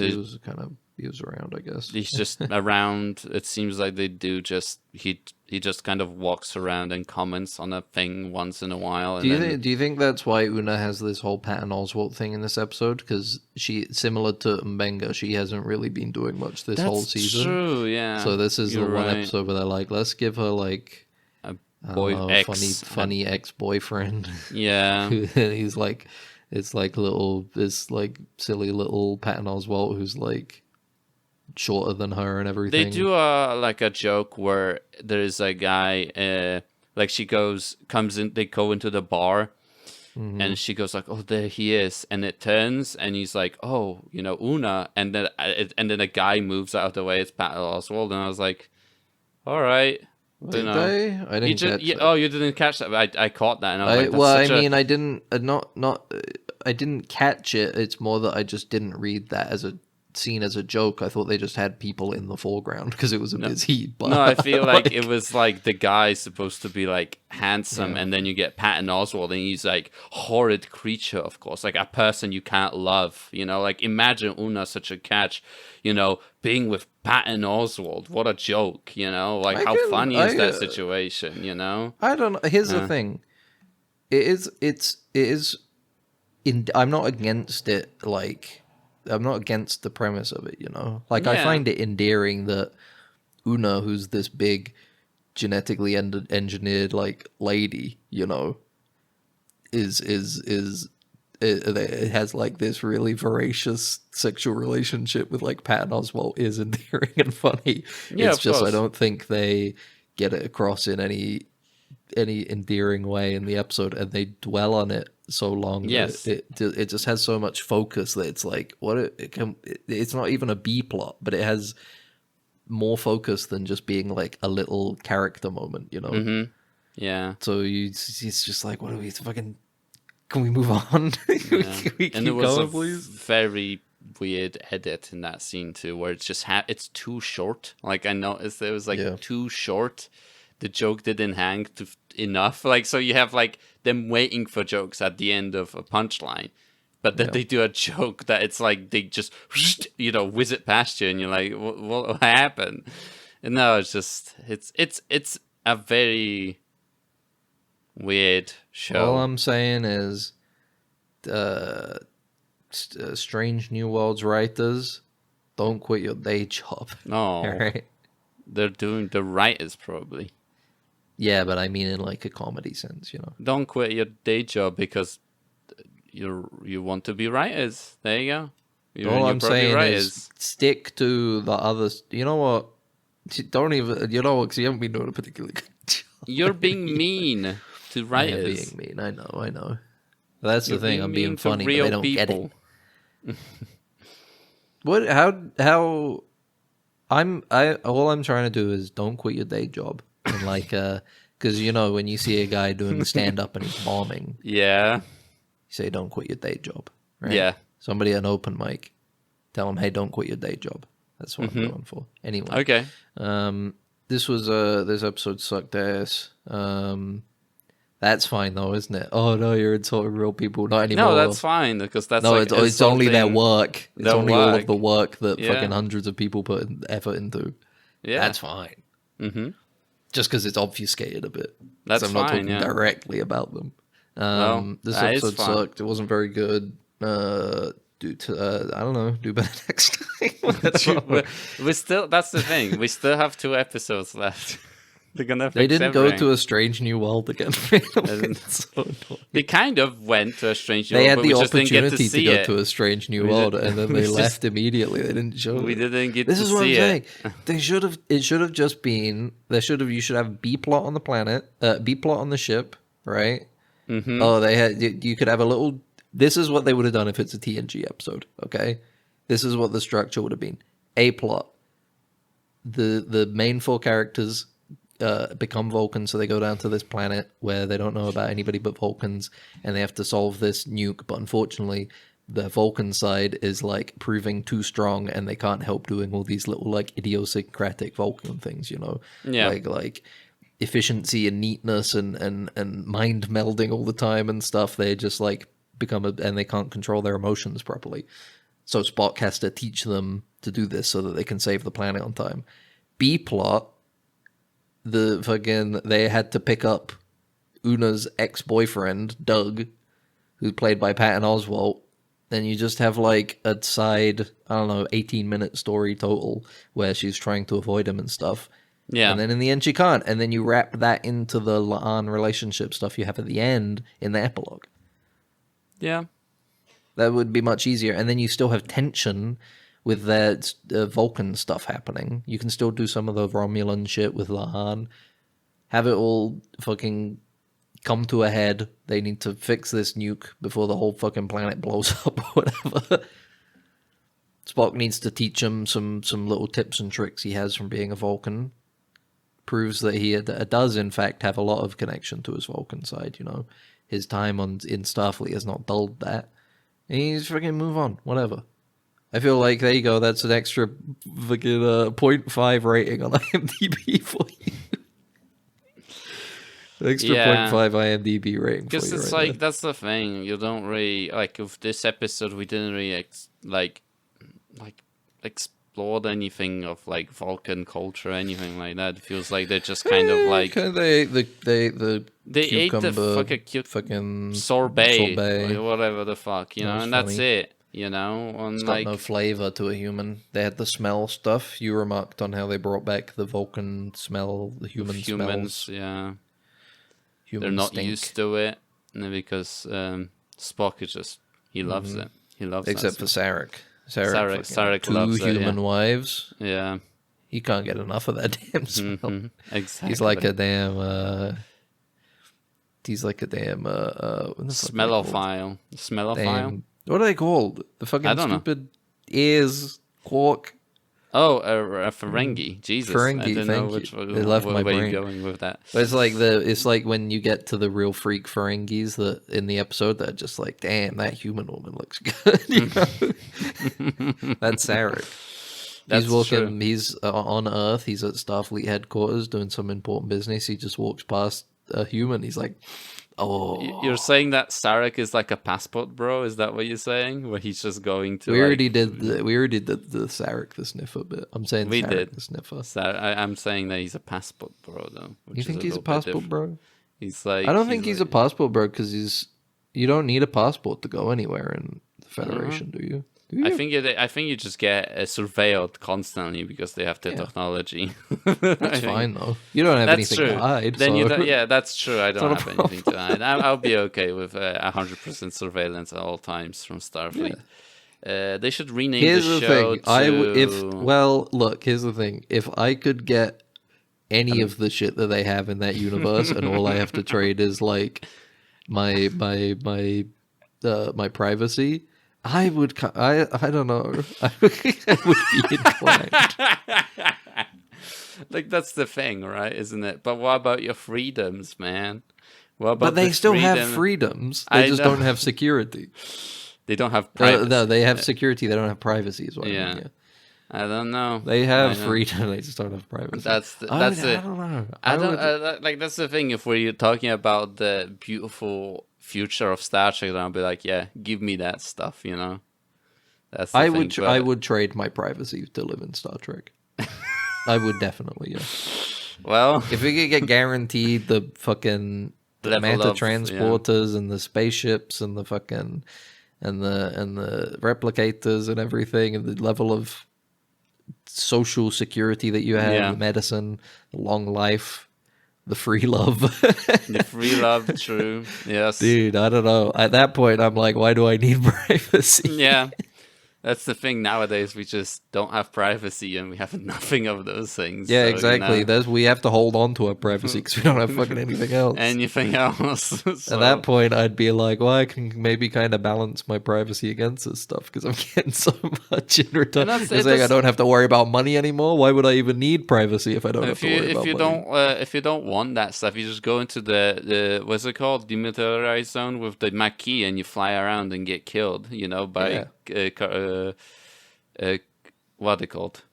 around, I guess. He's just around. It seems like they do just he just kind of walks around and comments on a thing once in a while. And Do you think that's why Una has this whole Patton Oswalt thing in this episode? Because she, similar to Mbenga, she hasn't really been doing much this whole season. That's true. Yeah. So this is the You're one right. episode where they're like, let's give her like A I boy don't know, ex. funny ex-boyfriend. Yeah. He's like, it's like this like silly little Patton Oswalt who's like shorter than her and everything. They do a joke where there is a guy like she comes in, they go into the bar and she goes like, "Oh, there he is," and it turns and he's like, "Oh, Una," and then a guy moves out of the way. It's Patton Oswalt, and I was like, "All right." Did they? I didn't catch that. Oh, you didn't catch that. I caught that, and I was I didn't. I didn't catch it. It's more that I just didn't read that as a scene as a joke. I thought they just had people in the foreground because it was a busy bar. No, I feel like it was like the guy's supposed to be like handsome, and then you get Patton Oswalt, and he's like horrid creature, of course, like a person you can't love. Like imagine Una such a catch, being with Patton Oswalt. What a joke, like how funny is that situation, I don't know. Here's the thing. It is. I'm not against it. Like, I'm not against the premise of it. Like I find it endearing that Una, who's this big, genetically engineered like lady, it has like this really voracious sexual relationship with like Patton Oswalt is endearing and funny. Yeah, it's of just course. I don't think they get it across in any endearing way in the episode, and they dwell on it so long. Yes. That it just has so much focus that it's like it's not even a B plot, but it has more focus than just being like a little character moment, Yeah. So it's just like, what are we fucking? Can we move on? Can we keep And there was going, a please? very weird edit in that scene too, where it's just it's too short. Like I noticed it was like too short. The joke didn't hang enough. Like so, you have like them waiting for jokes at the end of a punchline, but then they do a joke that it's like they just whiz it past you, and you're like, what happened? And no, it's just it's a very weird show. All I'm saying is, Strange New Worlds writers, don't quit your day job. No, All right. they're doing the writers probably. Yeah, but I mean in like a comedy sense, Don't quit your day job because you want to be writers. There you go. All I'm probably saying writers. is stick to the others. You know what? Don't even. Because you haven't been doing a particularly good job. You're being mean to I am writers. being mean. I know. That's You're the thing. I'm being mean to funny, but real they don't get people. it. What? How? All I'm trying to do is don't quit your day job, and like, because when you see a guy doing the stand up and he's bombing, Yeah. you say don't quit your day job. Right? Yeah. Somebody at an open mic, tell them, hey, don't quit your day job. That's what I'm going for. Anyway. Okay. This episode sucked ass. That's fine though, isn't it? Oh no, you're insulting real people. Not anymore. No, that's fine because that's no. like It's only their insulting work. It's their only all of work. the work that Yeah. fucking hundreds of people put effort into. Yeah. That's fine. Mm-hmm. Just because it's obfuscated a bit. 'Cause That's I'm not fine, talking yeah. directly about them. Well, This that is episode fine. sucked. It wasn't very good. I don't know. Do better next time. That's all. we still. That's the thing. We still have 2 episodes left. They're gonna. They Fix didn't go everything. to a strange new world again. It's so annoying. They kind of went to a strange. They world, had but the we just didn't get opportunity to see go it. to a strange new We world, did- and then we they just- left immediately. They didn't show We it. didn't get This to is what I'm see saying. it. They should have. It should have just been. You should have B plot on the planet. B plot on the ship. Right. Mm-hmm. Oh, they had. You could have a little This is what they would have done if it's a TNG episode, okay? This is what the structure would have been. A plot. The main 4 characters become Vulcans, so they go down to this planet where they don't know about anybody but Vulcans, and they have to solve this nuke, but unfortunately the Vulcan side is like proving too strong, and they can't help doing all these little like idiosyncratic Vulcan things, you know? Yeah. Like efficiency and neatness and mind melding all the time and stuff. They just like and they can't control their emotions properly. So Spock has to teach them to do this so that they can save the planet on time. B plot, they had to pick up Una's ex-boyfriend, Doug, who's played by Patton Oswalt. Then you just have like a side, 18-minute story total where she's trying to avoid him and stuff. Yeah. And then in the end she can't. And then you wrap that into the La'an relationship stuff you have at the end in the epilogue. Yeah. That would be much easier. And then you still have tension with their Vulcan stuff happening. You can still do some of the Romulan shit with La'an. Have it all fucking come to a head. They need to fix this nuke before the whole fucking planet blows up or whatever. Spock needs to teach him some little tips and tricks he has from being a Vulcan. Proves that he does, in fact, have a lot of connection to his Vulcan side, you know. His time in Starfleet has not dulled that. And he's freaking move on, whatever. I feel like, there you go, that's an extra fucking 0.5 rating on IMDb for you. An extra 0.5 IMDb rating for you. Because it's right like, that's the thing, you don't really, like, with this episode, we didn't really, explored anything of, like, Vulcan culture or anything like that. It feels like they're just kind of, like... They ate the fucking sorbet, or whatever the fuck, you know, and funny. that's it, you know. And It's like got no flavor to a human. They had the smell stuff. You remarked on how they brought back the Vulcan smell, the humans, smells. yeah, Human they're not stink. used to it because Spock is just he loves it. He loves it. Except for Sarek. Sarek two loves human it, wives. yeah. He can't get enough of that damn smell. Exactly. He's like a damn. He's like a damn. What the fuck are they called? Smellophile. Damn. What are they called? The fucking I don't know. stupid ears, quark. Oh, a Ferengi. Jesus, Ferengi, I didn't thank know which you. They left my where brain. you're going with that. But it's like when you get to the real freak Ferengis that in the episode that are just like, damn, that human woman looks good. You know? That's Sarek. That's He's walking. true. He's on Earth. He's at Starfleet headquarters doing some important business. He just walks past a human. He's like, "Oh." You're saying that Sarek is like a passport bro? Is that what you're saying? Where he's just going to? We already did the Sarek the sniffer bit. I'm saying We Sarek did. the sniffer. I'm saying that he's a passport bro though. Which You is think he's a little bit passport different. bro? He's like. I don't think he's a passport bro because you don't need a passport to go anywhere in the Federation, do you? Do you? I think you just get surveilled constantly because they have the technology. That's fine though. You don't have That's anything true. to hide. Then so. you don't, yeah, that's true. I don't not a have anything to hide. I'll be okay with 100% surveillance at all times from Starfleet. They should rename Here's the the show thing. Look, here's the thing. If I could get any of the shit that they have in that universe, and all I have to trade is like my privacy, I would. I don't know. I would be inclined. Like that's the thing, right? Isn't it? But what about your freedoms, man? What about But they the still have freedom- freedoms. I They just know. don't have security. They don't have privacy. No, they have security. They don't have privacy. Is what I mean, Yeah. yeah. I don't know. They have I know. freedom. They just don't have privacy. That's I it. don't know. I don't would- like. That's the thing. If we're talking about the beautiful future of Star Trek, then I'll be like, yeah, give me that stuff. You know. That's the I thing, would. but- I would trade my privacy to live in Star Trek. I would definitely. Yeah. Well, If we could get guaranteed the fucking Level manta of- transporters and the spaceships and the fucking and the replicators and everything and the level of social security that you have, Yeah. the medicine, the long life, the free love. the free love, true. Yes. Dude, I don't know. At that point, I'm like, why do I need privacy? Yeah. That's the thing nowadays. We just don't have privacy, and we have nothing of those things. Yeah, so, exactly. You know. We have to hold on to our privacy because we don't have fucking anything else. Anything else? At that point, I'd be like, well, I can maybe kind of balance my privacy against this stuff because I'm getting so much in return. It's like I don't have to worry about money anymore. Why would I even need privacy if I don't have to worry about money? If you don't want that stuff, you just go into the what's it called, demilitarized zone with the Maquis, and you fly around and get killed. You know, by what are they called?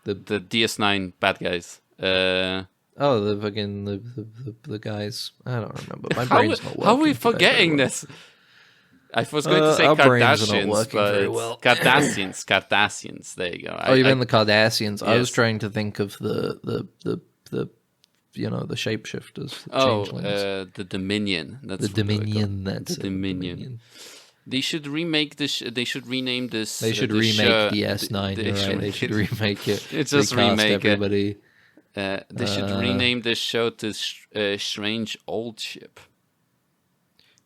The DS9 bad guys. The fucking the guys. I don't remember. My brain's not working. How are we forgetting this? I was going to say our brains are not Kardashians, working but very it's well. Kardashians. There you go. Oh, you mean the Cardassians? I was Yes. trying to think of the you know, the shapeshifters. The Oh, changelings. the Dominion. That's The what they're called. Dominion. That's The it, Dominion. They should remake this. They should rename this. They should this remake the S9. they You're should right. They make should it- remake it. It's just recast remake it. everybody. They should rename this show to Strange Old Ship.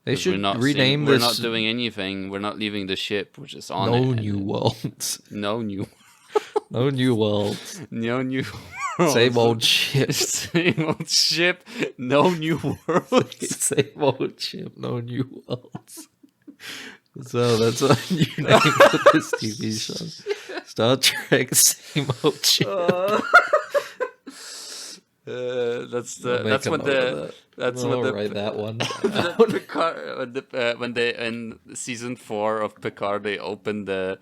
They 'Cause should we're rename We're this. not doing anything. We're not leaving the ship. We're just on No it. new worlds. No new. No new worlds. No new. Same old shit. Same old ship. No new worlds. Same old ship. No new worlds. So that's a new name for this TV show. Star Trek. Same old ship. That's I'll make that's a when note of the that. that's I'll when the write that one. the Picard, when they in season 4 of Picard they open the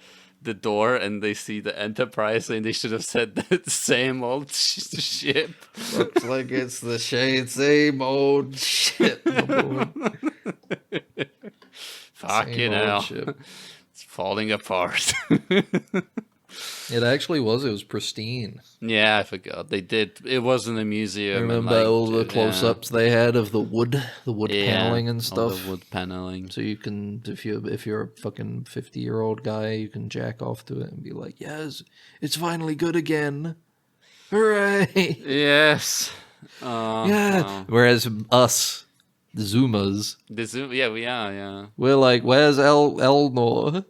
door and they see the Enterprise, and they should have said the same old ship. Looks like it's the same old shit. Fucking Same old hell, ship. it's falling apart. It actually was. It was pristine. Yeah, I forgot they did. It was in a museum. and, Remember like, all the close-ups they had of the wood paneling and all stuff. the wood paneling. So you can, if you're a fucking 50-year-old guy, you can jack off to it and be like, "Yes, it's finally good again, hooray!" Yes. Yeah. Wow. Whereas us, the Zoomers, The Zoom. Yeah, we are. Yeah. we're like, "Where's Elnor?"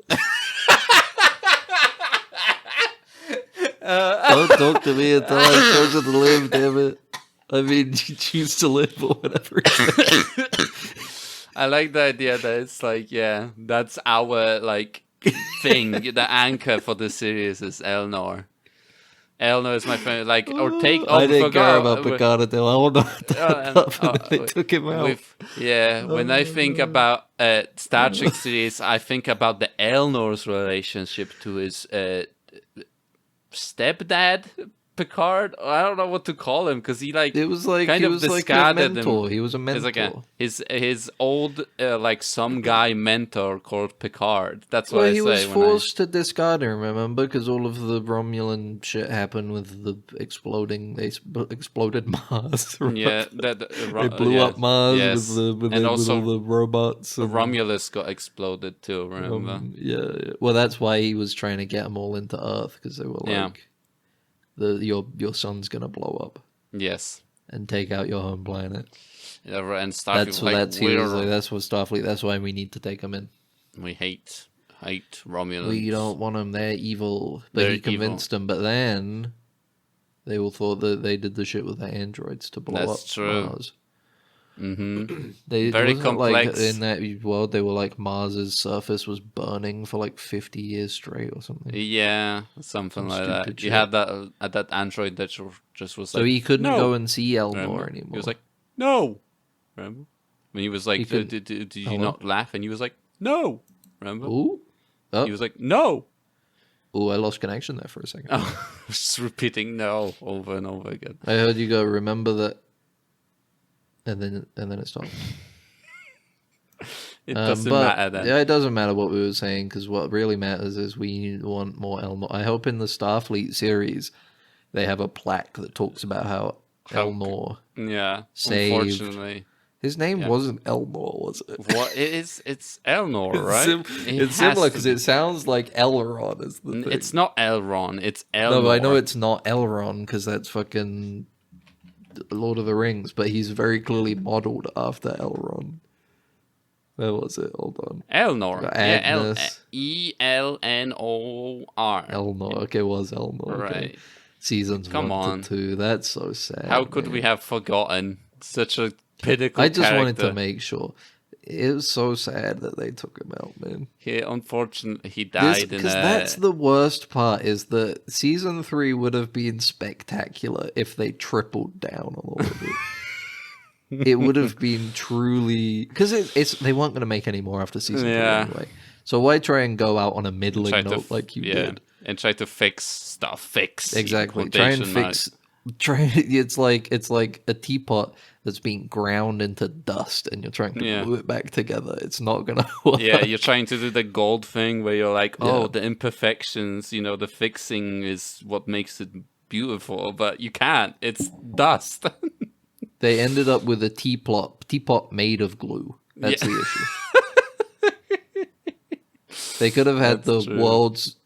Don't talk to me until I choose to live, damn it. I mean, you choose to live or whatever. I like the idea that it's like, yeah, that's our like thing. The anchor for the series is Elnor. Elnor is my friend. Like, or take. Oh, I we didn't care forgot, about Picard until Elnor. They took him out. When I think about Star Trek series, I think about the Elnor's relationship to his stepdad Picard. I don't know what to call him because he like It was like kind he of was like a discarded him. mentor. He was a It's mentor. like his old like some guy mentor called Picard. That's what Well, I he say. was when forced to discard him, remember? Because all of the Romulan shit happened with the exploding. They exploded Mars. Yeah, They blew up Mars with also all the robots. and, Romulus got exploded too. Remember? yeah. Well, that's why he was trying to get them all into Earth because they were like, your sun's gonna blow up Yes. and take out your home planet. Yeah, and Starfleet That's was what like, that's what Starfleet. That's why we need to take them in. we hate Romulans. We don't want them. They're evil. But They're he convinced them. But then they all thought that they did the shit with the androids to blow That's up true. Mars. Mm-hmm. They Very wasn't it like complex. in that world. They were like Mars's surface was burning for like 50 years straight or something. Yeah, something Some like that. stupid You shit. had that android that just was So like, he couldn't "No." go and see Elnor Remember? anymore. He was like, no. Remember? When he was like, He couldn't- did you Hello? not laugh? And he was like, no. Remember? "Ooh, He was like, no. ooh, I lost connection there for a second. Oh, just repeating no over and over again. I heard you go, remember that, and then it stopped. It doesn't but, matter then. Yeah, it doesn't matter what we were saying because what really matters is we want more Elnor. I hope in the Starfleet series they have a plaque that talks about how Elnor Yeah, saved. unfortunately. His name Yeah. wasn't Elnor, was it? What it is? It's Elnor, right? It's similar because it sounds like Elrond is the thing. It's not Elrond. It's Elnor. No, I know it's not Elrond because that's fucking Lord of the Rings, but he's very clearly modeled after Elrond. Where was it? Hold on. Elnor. Got Yeah, Agnes. Elnor. Elnor. Okay, it was Elnor. Okay. Right. Seasons Come 1 on. to 2. That's so sad. How could we man. have forgotten such a pinnacle I just wanted character? to make sure. It was so sad that they took him out, man. Unfortunately, he died in Because that's the worst part, is that season 3 would have been spectacular if they tripled down a little bit. It would have been truly, because they weren't going to make any more after season 3 anyway. So why try and go out on a middling note like you did? And try to fix stuff. Fix Exactly. Try and quotation fix. It's like a teapot that's being ground into dust, and you're trying to glue it back together. It's not gonna work. Yeah, you're trying to do the gold thing where you're like, oh, the imperfections, the fixing is what makes it beautiful, but you can't. It's dust. They ended up with a teapot made of glue. That's the issue. They could have had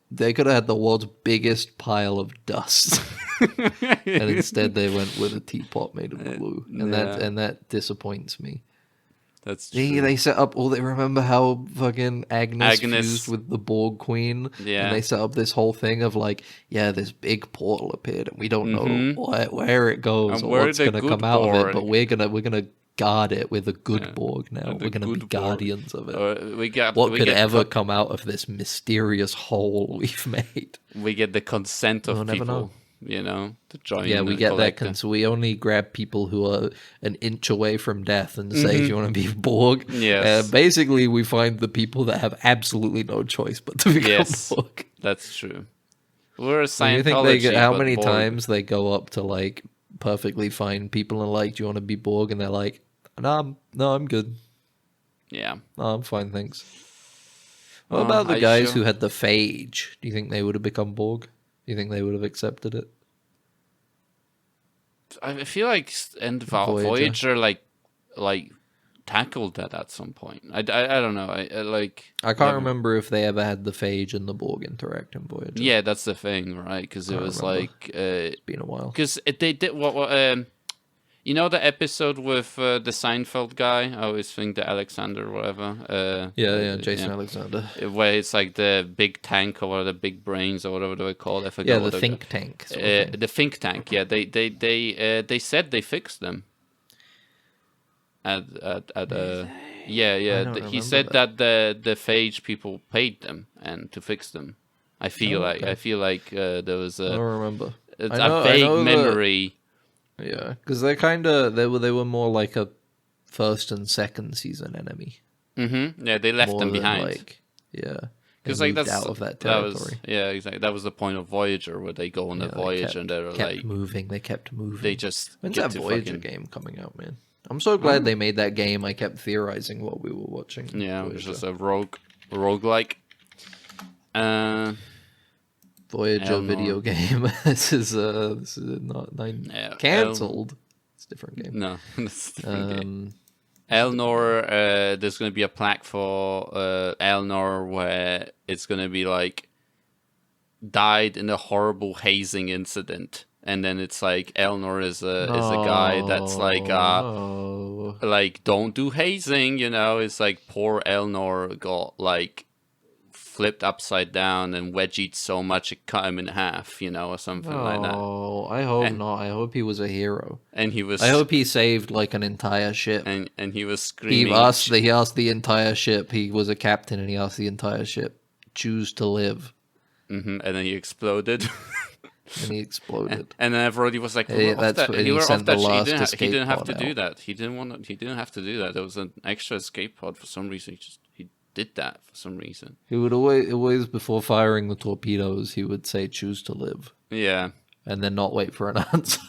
They could have had the world's biggest pile of dust, and instead they went with a teapot made of glue, and that disappoints me. That's true. They set up all. They remember how fucking Agnes fused with the Borg Queen, and they set up this whole thing of like, this big portal appeared, and we don't know where it goes or what's gonna come out of it, but we're gonna guard it with a good Borg now. We're gonna be guardians of it. What could ever come out of this mysterious hole we've made? We get the consent of people. To join. Yeah, we get that. So we only grab people who are an inch away from death and say, "Do you want to be Borg?" Yes. Basically, we find the people that have absolutely no choice but to become Borg. That's true. We're a You Scientology. think how many times they go up to like perfectly fine people and like, "Do you want to be Borg?" And they're like, "No, I'm good. Yeah, no, I'm fine, thanks." What about the guys who had the phage? Do you think they would have become Borg? Do you think they would have accepted it? I feel like Voyager like tackled that at some point. I don't know. I can't remember if they ever had the phage and the Borg interact in Voyager. Yeah, that's the thing, right? Because it was like it's been a while. Because they did what the episode with the Seinfeld guy? I always think the Alexander, whatever. Jason Alexander. Where it's like the big tank or the big brains or whatever they call it. I forgot. Yeah, the think tank. The think tank. Yeah, they said they fixed them. He said that the phage people paid them and to fix them. I feel like there was a. I don't remember. It's a vague memory. Yeah, because they were more like a first and second season enemy. Mm-hmm. Yeah, they left them behind. Because that's out of that territory. Exactly. That was the point of Voyager, where they go on the voyage and they were kept moving. They kept moving. They just when's that Voyager game coming out, man? I'm so glad they made that game. I kept theorizing while we were watching. Yeah, it was just a roguelike. Voyager video game. This is not cancelled. It's a different game. No, it's a different game. Elnor, there's going to be a plaque for Elnor where it's going to be like died in a horrible hazing incident, and then it's like Elnor is a guy that's like don't do hazing, It's like poor Elnor got like flipped upside down and wedgied so much it cut him in half, or something like that. Oh, I hope not. I hope he was a hero. And he was. I hope he saved like an entire ship. And he was screaming. He asked the entire ship. He was a captain, and he asked the entire ship, "Choose to live." Mm-hmm. And then he exploded. And he exploded. And then everybody was like, he sent the last escape He didn't have to pod do out. that. He didn't have to do that. There was an extra escape pod for some reason. He did that for some reason. He would always before firing the torpedoes, he would say, "Choose to live." Yeah. And then not wait for an answer.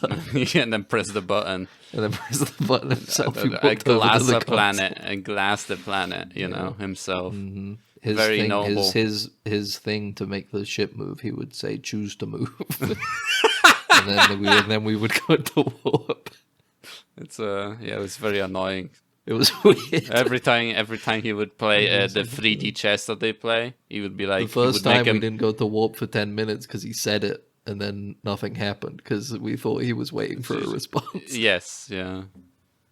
And then press the button. And then press the button himself. And glass the planet, himself. Mm-hmm. Very noble. His thing to make the ship move, he would say, "Choose to move." and then we would go to warp. It was very annoying. It was weird. Every time he would play the 3D chess that they play, he would be like... The first time we didn't go to warp for 10 minutes because he said it, and then nothing happened because we thought he was waiting for a response. Yes, yeah.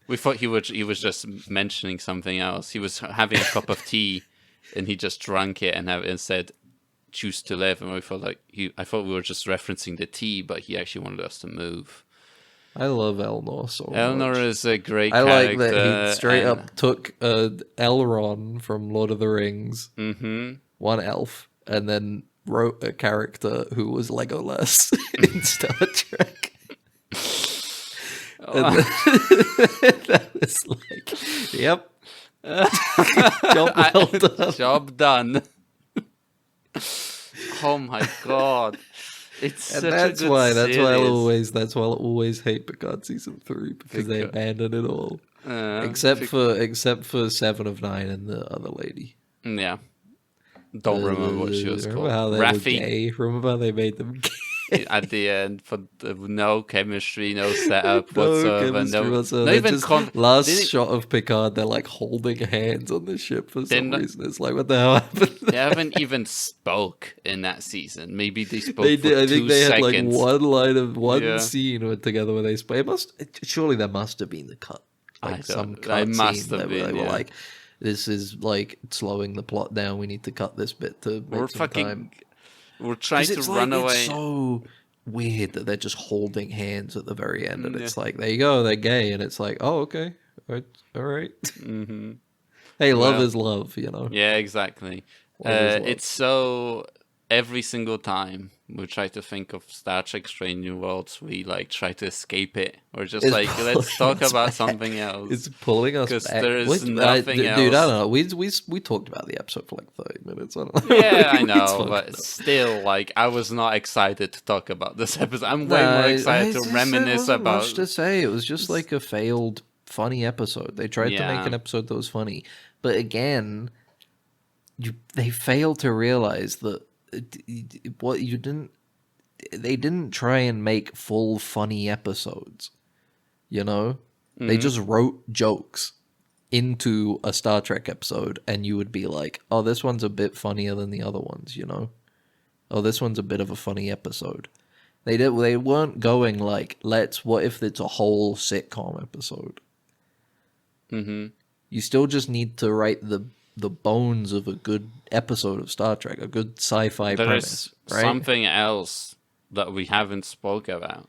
We thought he was just mentioning something else. He was having a cup of tea, and he just drank it and said, "Choose to live." And we felt like I thought we were just referencing the tea, but he actually wanted us to move. I love Elnor so Elnor much. is a great I character. like that he straight up took Elrond from Lord of the Rings, one elf, and then wrote a character who was Legolas in Star Trek. And that was like, yep. Job well done. Job done. Oh my god. It's such a good series. That's why I'll always hate Picard season 3 because they abandoned it all. Except for 7 of 9 and the other lady. Yeah. Don't remember what she was called. Remember how they were gay? Remember how they made them gay? At the end, for no chemistry, no setup whatsoever. Not even last shot of Picard, they're like holding hands on the ship for some reason. It's like, what the hell happened? They haven't even spoke in that season. Maybe they spoke they for did. I 2 think they seconds. had like one line of one scene together where they spoke. Surely there must have been the cut. Like some cut scene where they were like, this is like slowing the plot down. We need to cut this bit to make some time. We're trying to run away. It's so weird that they're just holding hands at the very end, and it's like, there you go, they're gay, and it's like, oh, okay, all right. Hey, love is love, you know. Yeah, exactly. It's so every single time we try to think of Star Trek Strange New Worlds, we like try to escape it. We're just let's talk about something else. It's pulling us back. Because there is nothing else. Dude, I don't know. We talked about the episode for like 30 minutes. I don't know. Yeah, I know, but still, like, I was not excited to talk about this episode. I'm way more excited to reminisce about. Much to say. It was just like a failed funny episode. They tried to make an episode that was funny, but again, they failed to realize that they didn't try and make full funny episodes, you know. They just wrote jokes into a Star Trek episode, and you would be like, oh, this one's a bit funnier than the other ones, you know. Oh, this one's a bit of a funny episode. They weren't going like, what if it's a whole sitcom episode. You still just need to write the bones of a good episode of Star Trek, a good sci-fi premise. There's something else that we haven't spoke about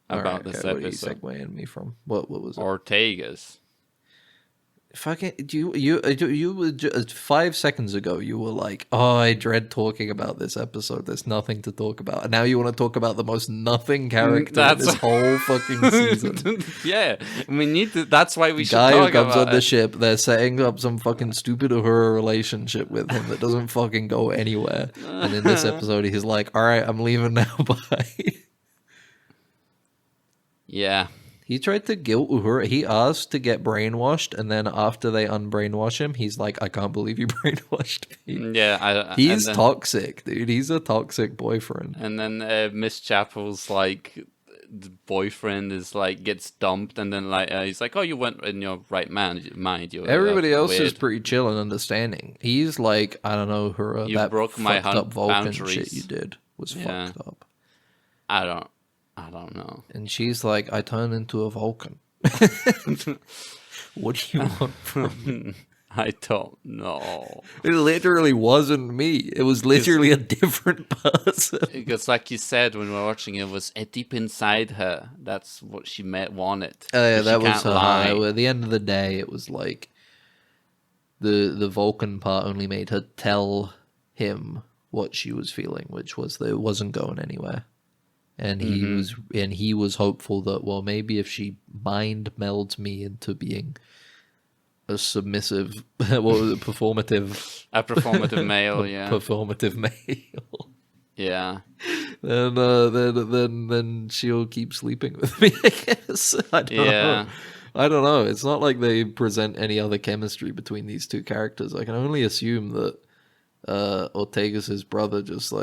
this episode. What are you segueing me from? What was it? Ortega's. Fucking you were 5 seconds ago. You were like, "Oh, I dread talking about this episode. There's nothing to talk about." And now you want to talk about the most nothing character in this whole fucking season. Yeah, we need to. That's why we should talk about it. Guy who comes on the ship, they're setting up some fucking stupid Uhura relationship with him that doesn't fucking go anywhere. And in this episode, he's like, "All right, I'm leaving now. Bye." Yeah. He tried to guilt Uhura. He asked to get brainwashed, and then after they unbrainwash him, he's like, I can't believe you brainwashed me. Yeah. He's toxic, dude. He's a toxic boyfriend. And then Miss Chapel's like, the boyfriend is like, gets dumped, and then like, he's like, oh, you went in your right mind. Everybody else is pretty chill and understanding. He's like, I don't know, Uhura, you that broke my fucked up Vulcan boundaries. shit you did was fucked up. I don't know. And she's like, I turned into a Vulcan. What do you want from me? I don't know. It literally wasn't me. It was literally a different person. Because like you said when we were watching, it was deep inside her. That's what she wanted. Oh yeah, that was her. At the end of the day, it was like the Vulcan part only made her tell him what she was feeling, which was that it wasn't going anywhere. And he was hopeful that, well, maybe if she mind melds me into being a submissive, what was it, a performative male, yeah, performative male, yeah, then she'll keep sleeping with me, I guess. I don't know. It's not like they present any other chemistry between these two characters. I can only assume that Ortegas' brother just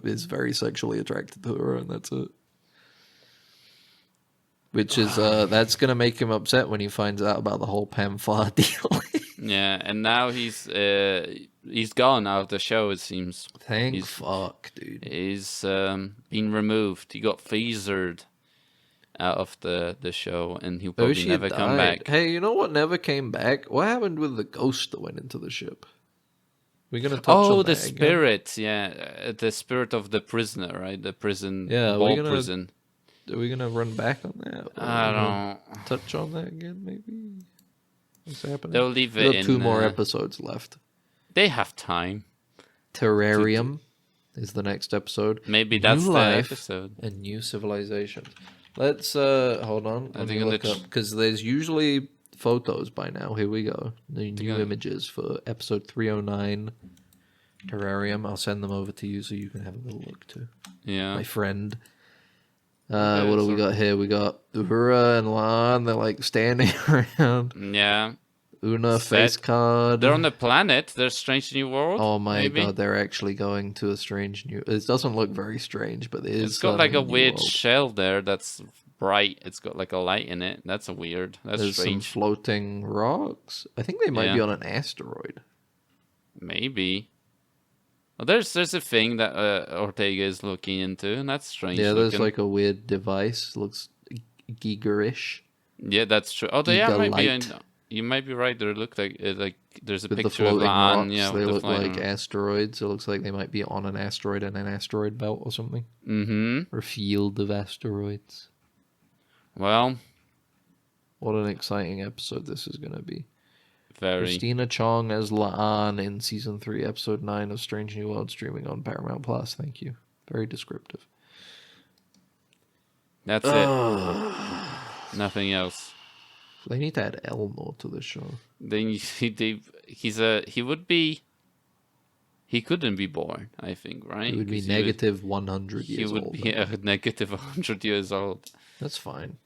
is very sexually attracted to her, and that's it. Which is that's gonna make him upset when he finds out about the whole Pam Far deal. Yeah, and now he's gone out of the show. It seems. Fuck, dude. He's been removed. He got phasered. out of the show, and he'll Oh, probably she never come died. back. Hey, you know what never came back? What happened with the ghost that went into the ship? We're gonna touch Oh, on the that again? spirit, the spirit of the prisoner, right? The prison, Yeah, ball prison. Are we gonna run back on that? Or I are we gonna don't. touch on that again, maybe? What's happening? They'll leave We it got in. 2 more episodes left. They have time. Terrarium is the next episode. Maybe New that's the life episode. and new civilizations. Let's hold on. Let me look up because there's usually photos by now. Here we go. The new images for episode 309 Terrarium. I'll send them over to you so you can have a little look too. Yeah. My friend. What do we got here? We got Uhura and Lan. They're like standing around. Yeah. Una Set. face card. They're on a planet. They're Strange New World. Oh my maybe? god, they're actually going to a strange new. It doesn't look very strange, but it is. It's got like a new weird world. shell there that's bright. It's got like a light in it. That's weird. That's There's strange. some floating rocks. I think they might be on an asteroid. Maybe. Well, there's a thing that Ortega is looking into, and that's strange. Yeah, there's looking. like a weird device. Looks Giga-ish. Yeah, that's true. Oh, they might be. Giga-light. You might be right. There look like there's a With the picture of floating Lan. rocks, Yeah, they with the look floating like asteroids. It looks like they might be on an asteroid and an asteroid belt or something. Mm-hmm. Or a field of asteroids. Well, What an exciting episode this is going to be. very. Christina Chong as La'an in Season 3, Episode 9 of Strange New World, streaming on Paramount+. Plus. Thank you. Very descriptive. That's it. Nothing else. They need to add Elnor to the show. Then he would be. He couldn't be born, I think, right? He would be 'Cause negative 100 years old. He would be a negative 100 years old. That's fine.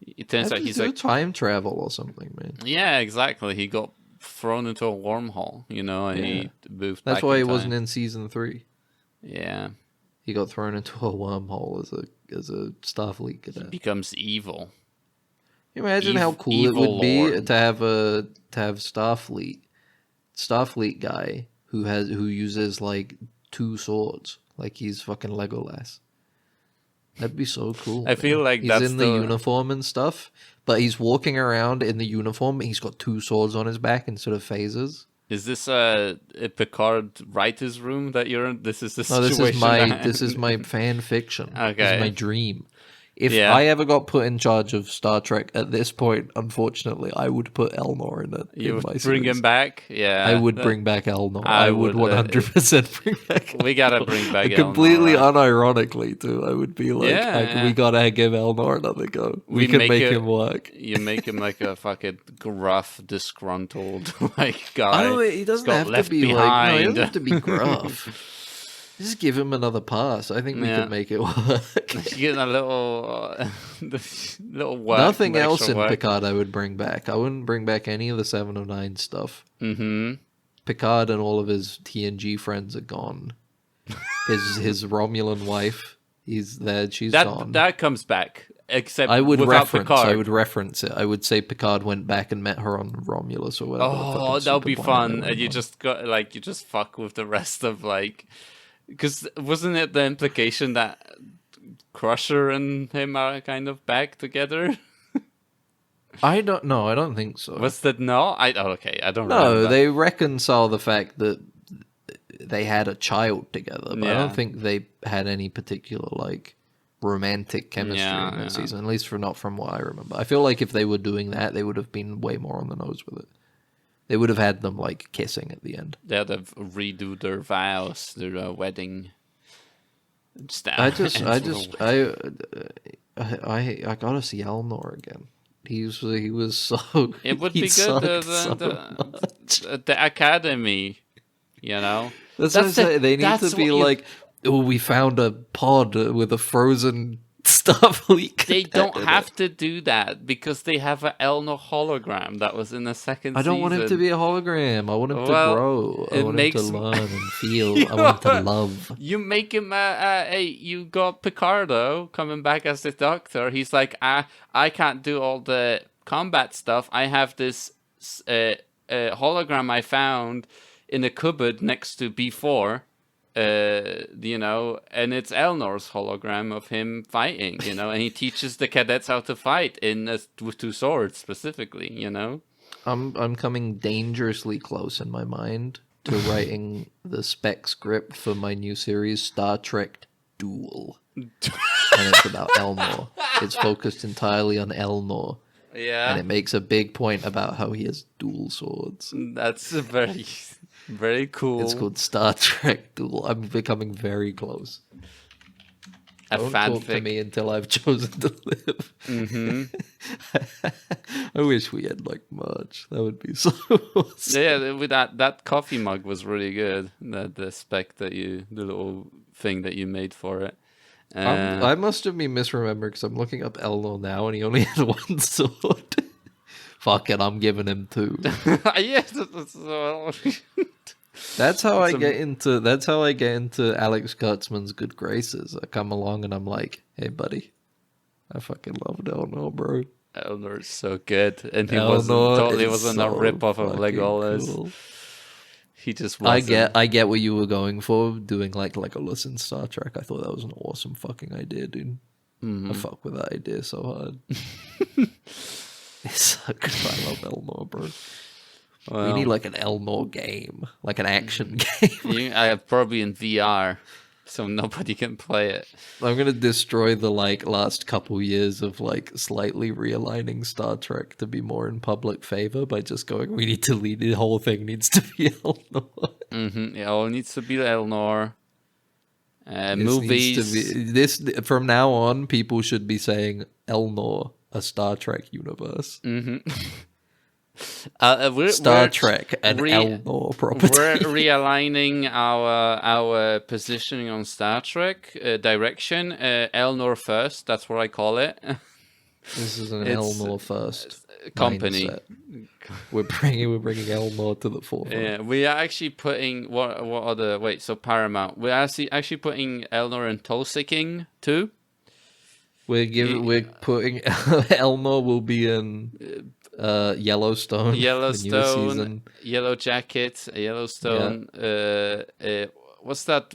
It turns out he's like time travel or something, man. Yeah, exactly. He got thrown into a wormhole, and he moved. That's back why in he wasn't time. in Season 3. Yeah, He got thrown into a wormhole as a Starfleet he cadet. becomes evil. Can you imagine how cool it would be Lord. to have Starfleet guy who uses like 2 swords, like he's fucking Legolas. That'd be so cool. I feel like he's that's in the uniform and stuff, but he's walking around in the uniform. He's got 2 swords on his back instead of phasers. Is this a Picard writer's room that you're in? This is the No, situation. this is my fan fiction. This Okay. is my dream. If Yeah. I ever got put in charge of Star Trek at this point, unfortunately, I would put Elnor in it. You in would my bring series. him back? Yeah. I would bring back Elnor. I I would would, 100% bring back. We gotta bring back Elnor, completely right? unironically too. I would be like, Yeah. we gotta give Elnor another go. We We can make make it- him work. You make him like a fucking gruff, disgruntled guy. I don't. He doesn't got have to left be like. No, he behind. doesn't have to be gruff. Just give him another pass. I think we Yeah. can make it work. Getting a little work. Nothing else extra in work. Picard I would bring back. I wouldn't bring back any of the 709 stuff. Mm-hmm. Picard and all of his TNG friends are gone. His Romulan wife, he's there. She's gone. That comes back, except I would without reference. Picard. I would reference it. I would say Picard went back and met her on Romulus or whatever. the Oh, fucking that would be super planet fun. they And went you on. just got you just fuck with the rest of because wasn't it the implication that Crusher and him are kind of back together? I don't know. I don't think so. Was that no? Okay. I don't No, remember. they reconcile the fact that they had a child together, but I Yeah. don't think they had any particular romantic chemistry Yeah, in that yeah. season. At least not from what I remember. I feel like if they were doing that, they would have been way more on the nose with it. They would have had them kissing at the end. They had to redo their vows, their wedding. I gotta see Elnor again. He was so. It would he be good. sucked so much. The academy, That's what I'm saying. They need that's to be what you- oh, we found a pod with a frozen Starfleet. They don't cadet in have it. to do that because they have an Elnor hologram that was in the second I don't season. want him to be a hologram. I want him Well, to grow. I it want makes- him to learn and feel. I want him to love. You make him hey, you got Picardo coming back as the Doctor. He's like, I can't do all the combat stuff. I have this hologram I found in a cupboard next to B4. you know, and it's Elnor's hologram of him fighting, you know, and he teaches the cadets how to fight with 2 swords specifically, you know. I'm coming dangerously close in my mind to writing the spec script for my new series, Star Trek Duel. And it's about Elnor. It's focused entirely on Elnor. Yeah. And it makes a big point about how he has dual swords. That's very, very cool. It's called Star Trek Duel. I'm becoming very close. Don't talk to me until I've chosen to live. I wish we had like March. That would be so awesome. Yeah, with that coffee mug was really good. The spec that the little thing that you made for it. I must have been misremembered because I'm looking up Elnor now and he only had 1 sword. Fuck it, I'm giving him 2. Yes. That's how I get into Alex Kurtzman's good graces. I come along and I'm like, hey buddy, I fucking love Elnor, bro. Elnor is so good, and he Elnor wasn't a rip-off of Legolas. Cool. He just wasn't. I get what you were going for, doing like Legolas in Star Trek. I thought that was an awesome fucking idea, dude. I fuck with that idea so hard. It's so good. I love Elnor, bro. Well, we need like an Elnor game, like an action game. I have probably in VR, so nobody can play it. I'm gonna destroy the like last couple years of like slightly realigning Star Trek to be more in public favor by just going, we need to lead the whole thing needs to be Elnor. It all needs to be Elnor. Movies. This from now on, people should be saying Elnor, a Star Trek universe. Star Trek and Elnor property. We're realigning our positioning on Star Trek direction. Elnor first. That's what I call it. This is an Elnor first company. Mindset. We're bringing Elnor to the forefront. Yeah, we are actually putting So Paramount. We're actually putting Elnor and Tulsiking too. We're putting Elnor will be in Yellowstone, Yellow Jacket, Yellowstone. Yeah. What's that?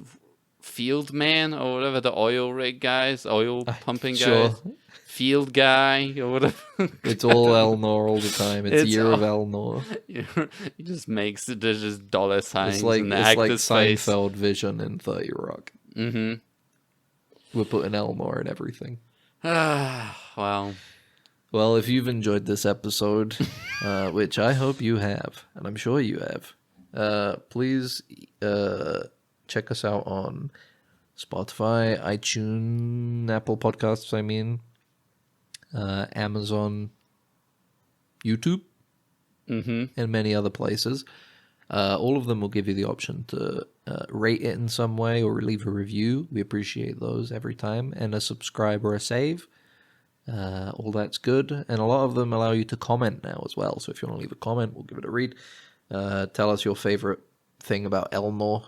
Field Man or whatever, the oil rig guys, oil pumping guys, field guy or whatever. It's all Elnor all the time. It's Year of Elnor. He just makes there's just dollar signs. It's like in the actor's face. Seinfeld vision in 30 Rock. We're putting Elnor in everything. Wow. Well, if you've enjoyed this episode, which I hope you have, and I'm sure you have, please check us out on Spotify, iTunes, Apple Podcasts, Amazon, YouTube, and many other places. All of them will give you the option to rate it in some way or leave a review. We appreciate those every time. And a subscribe or a save. All that's good. And a lot of them allow you to comment now as well. So if you want to leave a comment, we'll give it a read. Tell us your favorite thing about Elnor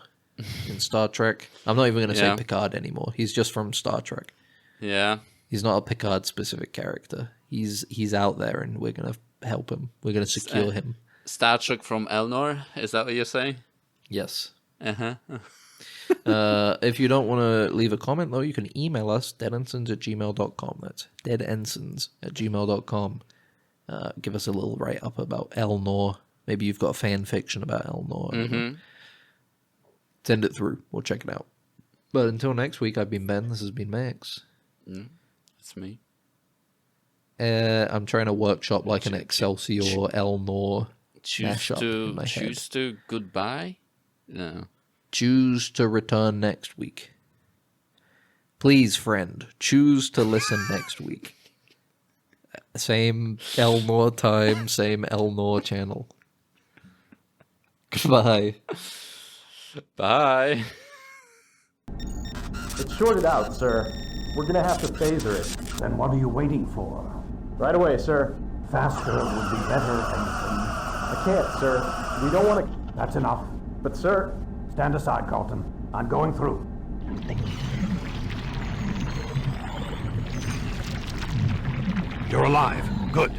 in Star Trek. I'm not even going to say Picard anymore. He's just from Star Trek. Yeah. He's not a Picard-specific character. He's out there, and we're going to help him. We're going to secure him. Star Trek from Elnor? Is that what you're saying? Yes. Uh-huh. If you don't want to leave a comment, though, you can email us, deadensigns@gmail.com. That's deadensigns@gmail.com. Give us a little write-up about Elnor. Maybe you've got a fan fiction about Elnor. Send it through. We'll check it out. But until next week, I've been Ben. This has been Max. That's me. I'm trying to workshop like an Excelsior Elnor mashup in my head. Choose to goodbye? No. Choose to return next week. Please, friend, choose to listen next week. Same Elnor time, same Elnor channel. Goodbye. Bye. It's shorted out, sir. We're gonna have to phaser it. Then what are you waiting for? Right away, sir. Faster would be better, Ensign. I can't, sir. We don't want to... That's enough. But, sir... Stand aside, Carlton. I'm going through. You're alive. Good.